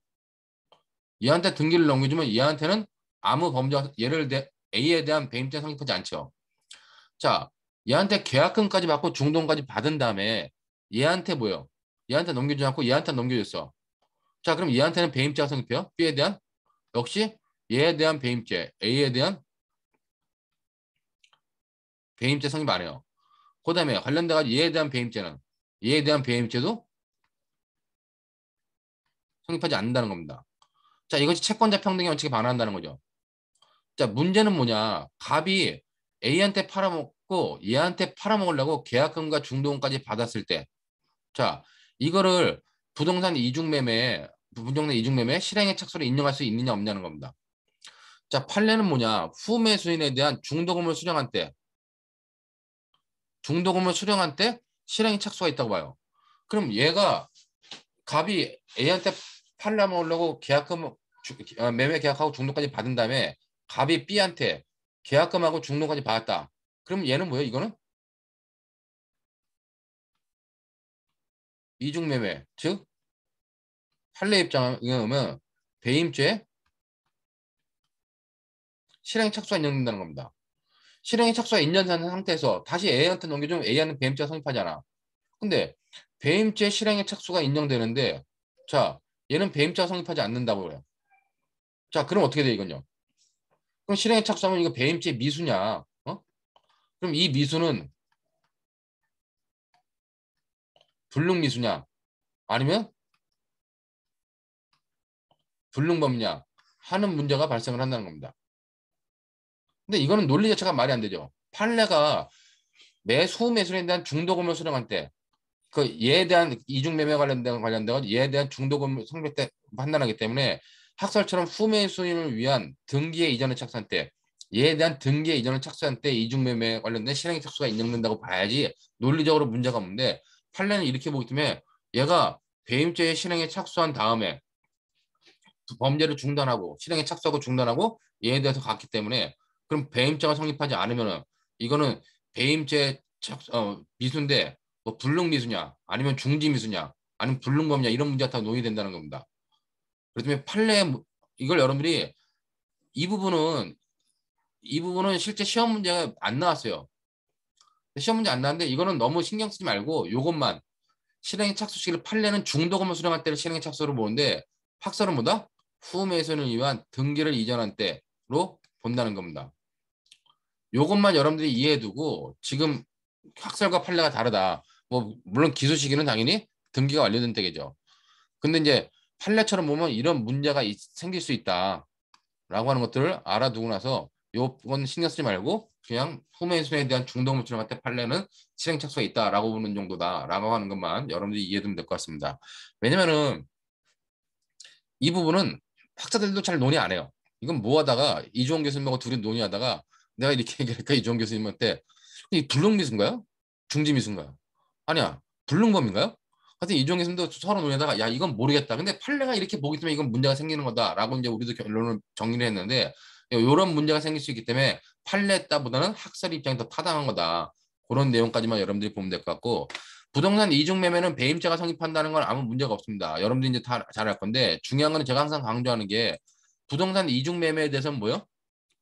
얘한테 등기를 넘겨주면 얘한테는 아무 범죄 얘를 A에 대한 배임죄 성립하지 않죠. 자, 얘한테 계약금까지 받고 중도금까지 받은 다음에 얘한테 뭐요? 얘한테 넘겨주지 않고 얘한테 넘겨줬어. 자, 그럼 얘한테는 배임죄가 성립해요? B에 대한? 역시 얘에 대한 배임죄, A에 대한 배임죄 성립 안 해요. 그 다음에 관련돼가지고 얘에 대한 배임죄는 얘에 대한 배임죄도 성립하지 않는다는 겁니다. 자, 이것이 채권자 평등의 원칙에 반한다는 거죠. 자, 문제는 뭐냐? 갑이 A한테 팔아먹고 얘한테 팔아먹으려고 계약금과 중도금까지 받았을 때 자, 이거를 부동산 이중매매 실행의 착수를 인정할 수 있느냐 없냐는 겁니다. 자, 판례는 뭐냐? 후매수인에 대한 중도금을 수령한 때 실행의 착수가 있다고 봐요. 그럼 얘가 갑이 A한테 팔아먹으려고 매매 계약하고 중도까지 받은 다음에 갑이 B한테 계약금하고 중도까지 받았다. 그럼 얘는 뭐예요? 이거는 이중매매, 즉 판례 입장에 의하면 배임죄 실행 착수가 인정된다는 겁니다. 실행 착수가 인정된 상태에서 다시 A한테 넘겨주면 A한테 배임죄가 성립하잖아. 근데 배임죄 실행의 착수가 인정되는데 자 얘는 배임죄가 성립하지 않는다고 그래요. 자 그럼 어떻게 돼 이건요? 그럼 실행의 착수하면 이거 배임죄 미수냐? 그럼 이 미수는 불능미수냐? 아니면 불능범이냐? 하는 문제가 발생을 한다는 겁니다. 근데 이거는 논리 자체가 말이 안 되죠. 판례가 매수 매수에 대한 중도금을 수령할 때 그 얘에 대한 이중매매 관련된 얘에 대한 중도금 성립 때 판단하기 때문에 학설처럼 후매수임을 위한 등기의 이전을 착수한 때 얘에 대한 등기의 이전을 착수한 때 이중매매 관련된 실행 착수가 인정된다고 봐야지 논리적으로 문제가 없는데 판례는 이렇게 보기 때문에 얘가 배임죄의 실행에 착수한 다음에 범죄를 중단하고 실행에 착수하고 중단하고 얘에 대해서 갔기 때문에 그럼 배임죄가 성립하지 않으면은 이거는 배임죄 미수인데 뭐 불능미수냐 아니면 중지미수냐 아니면 불능범이냐 이런 문제가 다 논의된다는 겁니다. 그렇다면 판례 이걸 여러분들이 이 부분은 실제 시험 문제가 안 나왔어요. 시험 문제 안 나왔는데 이거는 너무 신경 쓰지 말고 요것만 실행에 착수 시기를 판례는 중도금을 수령할 때를 실행에 착수로 보는데 학설은 뭐다? 후매수를 위한 등기를 이전한 때로 본다는 겁니다. 요것만 여러분들이 이해해두고 지금 학설과 판례가 다르다. 뭐 물론 기소 시기는 당연히 등기가 완료된 때겠죠. 근데 이제 판례처럼 보면 이런 문제가 생길 수 있다라고 하는 것들을 알아두고 나서 요건 신경 쓰지 말고 그냥 후매수에 대한 중도금을 수령할 때 판례는 실행 착수가 있다라고 보는 정도다라고 하는 것만 여러분들이 이해해두면 될 것 같습니다. 왜냐면은 이 부분은 학자들도 잘 논의 안 해요. 이건 뭐 하다가 이주원 교수님하고 둘이 논의하다가 내가 이렇게 얘기하니까 이주원 교수님한테 이 불능미수인가요? 중지미수인가요? 아니야. 불능범인가요? 하여튼 이주원 교수님도 서로 논의하다가 야 이건 모르겠다. 근데 판례가 이렇게 보기 때문에 이건 문제가 생기는 거다라고 이제 우리도 결론을 정리를 했는데 이런 문제가 생길 수 있기 때문에 판례 따보다는 학설 입장이 더 타당한 거다. 그런 내용까지만 여러분들이 보면 될 것 같고 부동산 이중 매매는 배임죄가 성립한다는 건 아무 문제가 없습니다. 여러분들이 이제 다 잘 알 건데 중요한 건 제가 항상 강조하는 게 부동산 이중 매매에 대해서는 뭐요?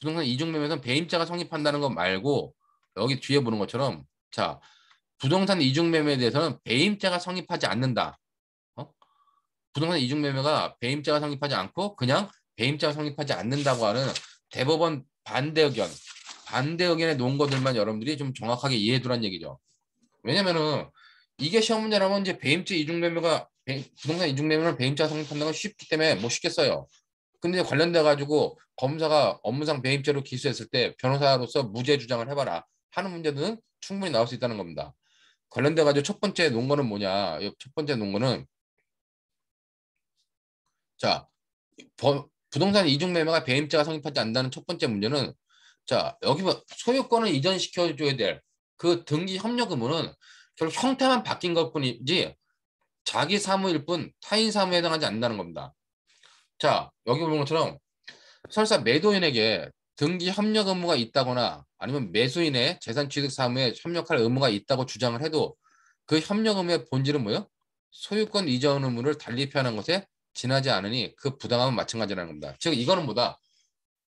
부동산 이중 매매에서는 배임죄가 성립한다는 것 말고 여기 뒤에 보는 것처럼 자 부동산 이중 매매에 대해서는 배임죄가 성립하지 않는다. 어? 부동산 이중 매매가 배임죄가 성립하지 않고 그냥 배임죄가 성립하지 않는다고 하는 대법원 반대 의견에 놓은 것들만 여러분들이 좀 정확하게 이해해 두란 얘기죠. 왜냐면은 이게 시험 문제라면 이제 배임죄 이중매매가 부동산 이중매매는 배임죄가 성립한다는 건 쉽기 때문에 뭐 쉽겠어요. 근데 관련돼 가지고 검사가 업무상 배임죄로 기소했을 때 변호사로서 무죄 주장을 해봐라 하는 문제는 충분히 나올 수 있다는 겁니다. 관련돼 가지고 첫 번째 논거는 뭐냐? 첫 번째 논거는 자 부동산 이중매매가 배임죄가 성립하지 않는다는 첫 번째 문제는 자 여기 뭐 소유권을 이전시켜줘야 될 그 등기 협력 의무는 결국 형태만 바뀐 것 뿐이지 자기 사무일 뿐 타인 사무에 해당하지 않는다는 겁니다. 자, 여기 보는 것처럼 설사 매도인에게 등기 협력 의무가 있다거나 아니면 매수인의 재산 취득 사무에 협력할 의무가 있다고 주장을 해도 그 협력 의무의 본질은 뭐예요? 소유권 이전 의무를 달리 표현한 것에 지나지 않으니 그 부당함은 마찬가지라는 겁니다. 즉 이거는 뭐다?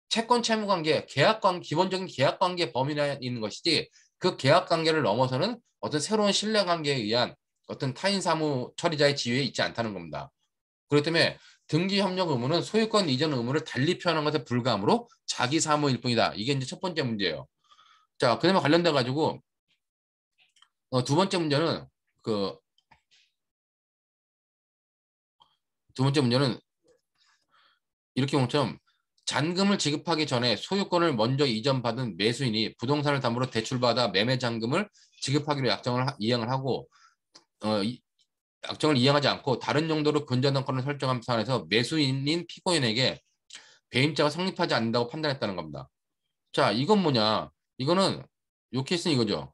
채권 채무 관계, 기본적인 계약 관계 범위 내에 있는 것이지 그 계약 관계를 넘어서는 어떤 새로운 신뢰 관계에 의한 어떤 타인 사무 처리자의 지위에 있지 않다는 겁니다. 그렇기 때문에 등기 협력 의무는 소유권 이전 의무를 달리 표현한 것에 불과하므로 자기 사무일 뿐이다. 이게 이제 첫 번째 문제예요. 자, 그다음에 관련돼 가지고 두 번째 문제는 그 두 번째 문제는 이렇게 보면 처럼 잔금을 지급하기 전에 소유권을 먼저 이전받은 매수인이 부동산을 담보로 대출받아 매매 잔금을 지급하기로 이행을 하고 약정을 이행하지 않고 다른 정도로 근저당권을 설정한 사안에서 매수인인 피고인에게 배임죄가 성립하지 않는다고 판단했다는 겁니다. 자, 이건 뭐냐? 이거는 요 케이스는 이거죠.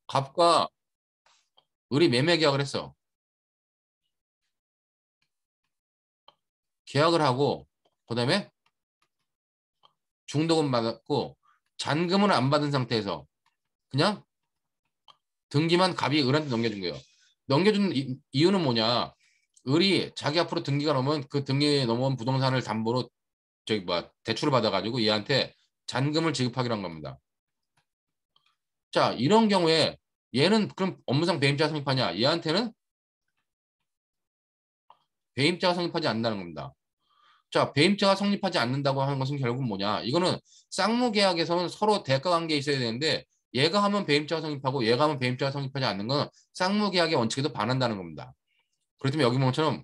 갑과 을이 매매 계약을 했어. 계약을 하고 그다음에 중도금 받았고 잔금은 안 받은 상태에서 그냥 등기만 갑이 을한테 넘겨준 거예요. 넘겨준 이유는 뭐냐? 을이 자기 앞으로 등기가 넘으면 그 등기에 넘어온 부동산을 담보로 저기 뭐 대출을 받아가지고 얘한테 잔금을 지급하기로 한 겁니다. 자, 이런 경우에 얘는 그럼 업무상 배임죄가 성립하냐? 얘한테는 배임죄가 성립하지 않는다는 겁니다. 자, 배임죄가 성립하지 않는다고 하는 것은 결국 뭐냐? 이거는 쌍무계약에서는 서로 대가관계에 있어야 되는데 얘가 하면 배임죄가 성립하고 얘가 하면 배임죄가 성립하지 않는 건 쌍무계약의 원칙에도 반한다는 겁니다. 그렇다면 여기 보면 처럼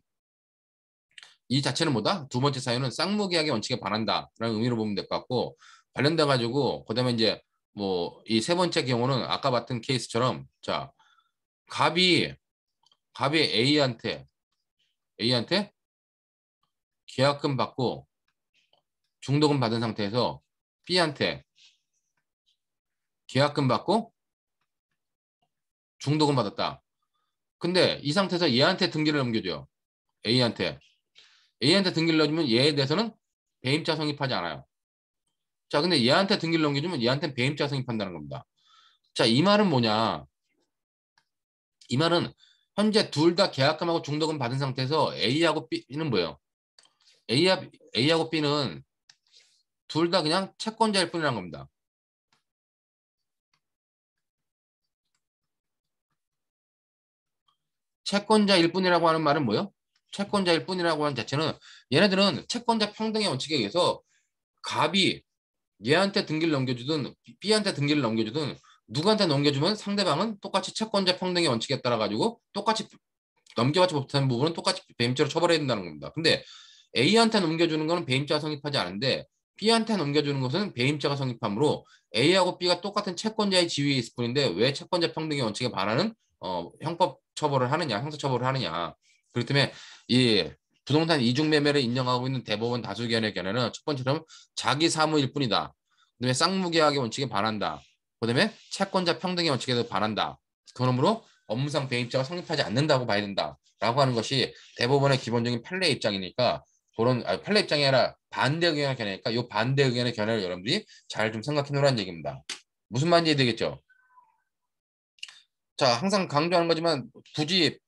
이 자체는 뭐다? 두 번째 사유는 쌍무계약의 원칙에 반한다라는 의미로 보면 될 것 같고 관련돼 가지고 그다음에 이제 뭐 이 세 번째 경우는 아까 봤던 케이스처럼 자 갑이 A한테 계약금 받고 중도금 받은 상태에서 B한테 계약금 받고 중도금 받았다. 근데 이 상태에서 얘한테 등기를 넘겨줘요. A한테. A한테 등기를 넣어주면 얘에 대해서는 배임자 성립하지 않아요. 자, 근데 얘한테 등기를 넘겨주면 얘한테는 배임자 성립한다는 겁니다. 자, 이 말은 뭐냐? 이 말은 현재 둘 다 계약금하고 중도금 받은 상태에서 A하고 B는 뭐예요? A하고 B는 둘 다 그냥 채권자일 뿐이라는 겁니다. 채권자일 뿐이라고 하는 말은 뭐예요? 채권자일 뿐이라고 하는 자체는 얘네들은 채권자 평등의 원칙에 의해서 갑이 얘한테 등기를 넘겨주든 B한테 등기를 넘겨주든 누구한테 넘겨주면 상대방은 똑같이 채권자 평등의 원칙에 따라 가지고 똑같이 넘겨받지 못하는 부분은 똑같이 배임죄로 처벌해야 된다는 겁니다. 근데 A한테 넘겨주는 것은 배임죄가 성립하지 않은데 B한테 넘겨주는 것은 배임죄가 성립하므로 A하고 B가 똑같은 채권자의 지위에 있을 뿐인데 왜 채권자 평등의 원칙에 반하는 형법 처벌을 하느냐, 형사 처벌을 하느냐. 그렇기 때문에 이 부동산 이중 매매를 인정하고 있는 대법원 다수 견해의 견해는 첫 번째로는 자기 사무일 뿐이다. 그다음에 쌍무계약의 원칙에 반한다. 그다음에 채권자 평등의 원칙에도 반한다. 그러므로 업무상 배임죄가 성립하지 않는다고 봐야 된다라고 하는 것이 대법원의 기본적인 판례 입장이니까 그런 판례 입장이 아니라 반대 의견의 견해니까 이 반대 의견의 견해를 여러분들이 잘 좀 생각해 놓으라는 얘기입니다. 무슨 말인지 되겠죠? 자, 항상 강조하는 거지만 굳이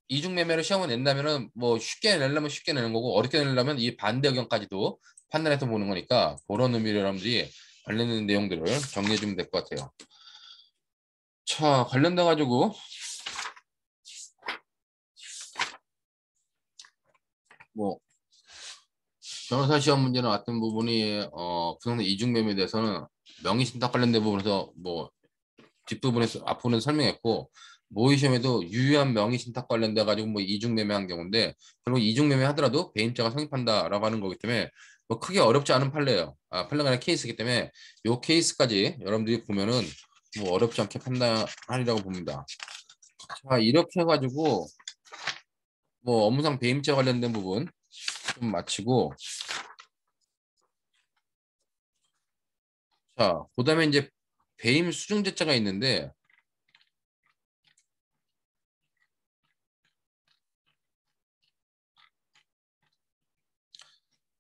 이중매매를 시험을 낸다면은 뭐 쉽게 내려면 쉽게 내는 거고 어렵게 내려면 이 반대 의견까지도 판단해서 보는 거니까 그런 의미로 여러분들이 관련된 내용들을 정리해 주면 될 것 같아요. 자, 관련돼 가지고 뭐 변호사 시험 문제는 왔던 부분이 부동산 이중매매에 대해서는 명의신탁 관련된 부분에서 뭐 뒷부분에서 앞부분에 설명했고 모의 시험에도 유효한 명의신탁 관련돼 가지고 뭐 이중매매한 경우인데 결국 이중매매 하더라도 배임자가 성립한다라고 하는 거기 때문에 뭐 크게 어렵지 않은 판례예요. 판례가 아니라 케이스이기 때문에 요 케이스까지 여러분들이 보면은 뭐 어렵지 않게 판단하리라고 봅니다. 자, 이렇게 해가지고 뭐 업무상 배임죄 관련된 부분 좀 마치고 자, 그다음에 이제 배임 수증제자가 있는데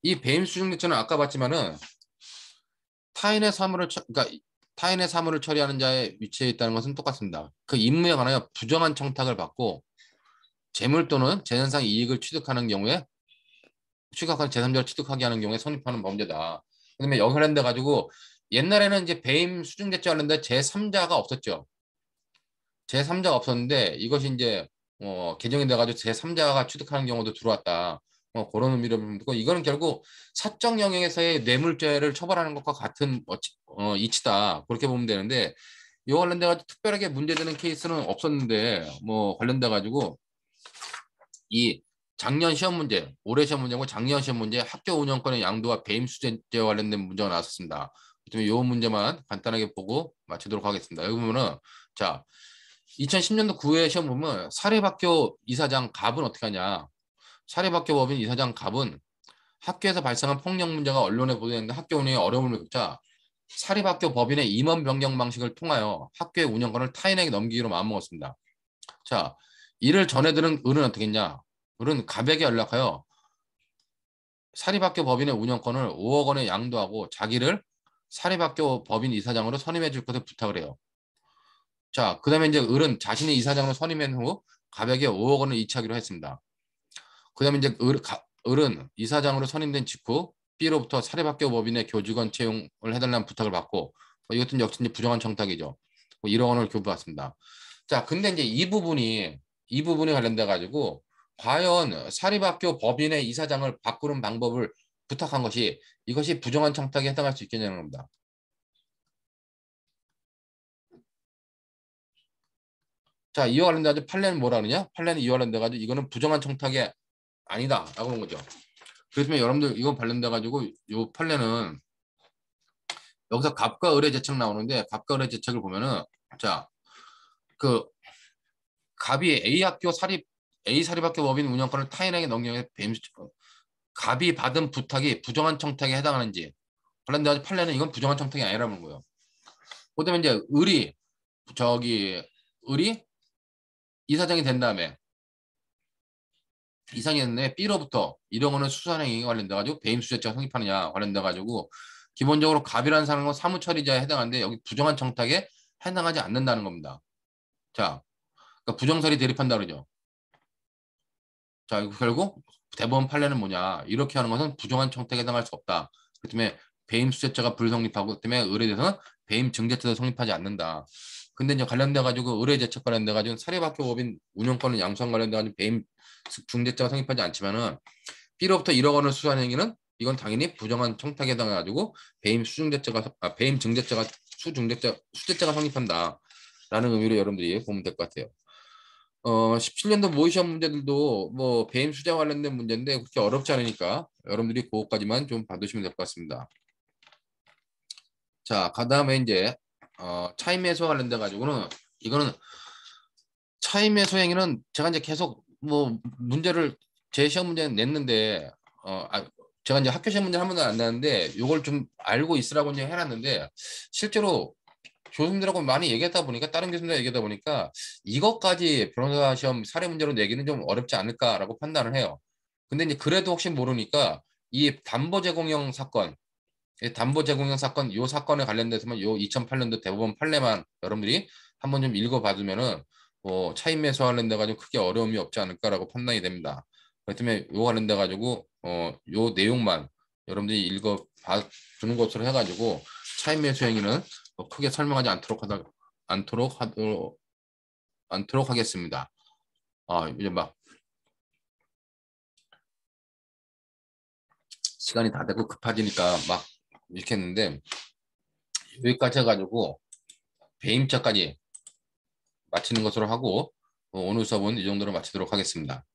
이 배임 수증제자는 아까 봤지만은 그러니까 타인의 사물을 처리하는 자의 위치에 있다는 것은 똑같습니다. 그 임무에 관하여 부정한 청탁을 받고 재물 또는 재산상 이익을 취득하는 경우에 취득하는 제3자를 취득하게 하는 경우에 성립하는 범죄다. 그다음에 여기 관련돼 가지고 옛날에는 이제 배임 수증제자 관련돼 제3자가 없었죠. 제3자가 없었는데 이것이 이제 개정이 돼가지고 제3자가 취득하는 경우도 들어왔다. 그런 의미로 보면 되고 이거는 결국 사적 영역에서의 뇌물죄를 처벌하는 것과 같은 이치다. 그렇게 보면 되는데 이거 관련돼 가지고 특별하게 문제되는 케이스는 없었는데 뭐 관련돼 가지고 이 작년 시험 문제, 올해 시험 문제고 작년 시험 문제 학교 운영권의 양도와 배임 수재죄와 관련된 문제가 나왔습니다. 그렇기 이 문제만 간단하게 보고 마치도록 하겠습니다. 여기 보면은 자 2010년도 9회 시험 보면 사립학교 이사장 갑은 어떻게 하냐. 사립학교 법인 이사장 갑은 학교에서 발생한 폭력 문제가 언론에 보도됐는데 학교 운영에 어려움을 겪자 사립학교 법인의 임원 변경 방식을 통하여 학교의 운영권을 타인에게 넘기기로 마음먹었습니다. 자, 이를 전해들은 을은 어떻게 했냐. 을은 갑에게 연락하여 사립학교 법인의 운영권을 5억 원에 양도하고 자기를 사립학교 법인 이사장으로 선임해 줄 것을 부탁을 해요. 자, 그 다음에 이제 을은 자신의 이사장으로 선임한 후 갑에게 5억 원을 이체하기로 했습니다. 그 다음에 이제 을은 이사장으로 선임된 직후 B로부터 사립학교 법인의 교직원 채용을 해달라는 부탁을 받고 이것도 역시 이제 부정한 청탁이죠. 1억 원을 교부받습니다. 자, 근데 이제 이 부분이 관련돼 가지고 과연 사립학교 법인의 이사장을 바꾸는 방법을 부탁한 것이 이것이 부정한 청탁에 해당할 수 있겠냐는 겁니다. 자, 이와 관련돼가지고 판례는 뭐라 그러냐? 판례는 이와 관련돼가지고 이거는 부정한 청탁이 아니다라고 하는 거죠. 그렇지만 여러분들 이거 관련돼가지고 이 판례는 여기서 갑과 을의 재책 나오는데 갑과 을의 재책을 보면은 자, 그 갑이 A 사립학교 법인 운영권을 타인에게 넘기는 배임수 갑이 받은 부탁이 부정한 청탁에 해당하는지 관련된 판례는 이건 부정한 청탁이 아니라는 거예요. 그다음에 이제 을이 이사장이 된 다음에 이상이 됐네 B로부터 이런 거는 수사행위에 관련돼 가지고 배임수재죄가 성립하느냐 관련돼 가지고 기본적으로 갑이라는 사람은 사무처리자에 해당하는데 여기 부정한 청탁에 해당하지 않는다는 겁니다. 자, 그러니까 부정설이 대립한다 그러죠. 자, 이거 결국 대법원 판례는 뭐냐? 이렇게 하는 것은 부정한 청탁에 해당할 수 없다. 그 때문에 배임수재죄가 불성립하고 그 때문에 을에 대해서는 배임증대죄도 성립하지 않는다. 근데 이제 관련돼 가지고 의뢰 제척 관련돼 가지고 사립학교 법인 운영권을 양수한 관련돼 가지고 배임 중대죄가 성립하지 않지만은 B로부터 1억 원을 수수한 행위는 이건 당연히 부정한 청탁에 해당해 가지고 배임 증대죄가 수재죄가 성립한다라는 의미로 여러분들이 보면 될 것 같아요. 17년도 모의시험 문제들도 뭐 배임 수재 관련된 문제인데 그렇게 어렵지 않으니까 여러분들이 그것까지만 좀 받으시면 될 것 같습니다. 자, 그다음에 이제 차임매수 관련돼 가지고는 이거는 차임매수 행위는 제가 이제 계속 뭐 문제를 제 시험 문제는 냈는데 제가 이제 학교 시험 문제는 한 번도 안 냈는데 이걸 좀 알고 있으라고 이제 해놨는데 실제로 교수님들하고 많이 얘기하다 보니까 다른 교수님들 얘기하다 보니까 이것까지 변호사 시험 사례 문제로 내기는 좀 어렵지 않을까라고 판단을 해요. 근데 이제 그래도 혹시 모르니까 이 담보 제공형 사건 담보 제공형 사건, 요 사건에 관련돼서만 요 2008년도 대법원 판례만 여러분들이 한번 좀 읽어봐두면은 차임 매수 관련돼 가지고 크게 어려움이 없지 않을까라고 판단이 됩니다. 그렇기 때문에 요 관련돼 가지고 요 내용만 여러분들이 읽어봐 주는 것으로 해가지고 차임 매수 행위는 크게 설명하지 않도록 하겠습니다. 이제 막 시간이 다 되고 급해지니까 막 이렇게 했는데 여기까지 해가지고 배임자까지 마치는 것으로 하고 오늘 수업은 이 정도로 마치도록 하겠습니다.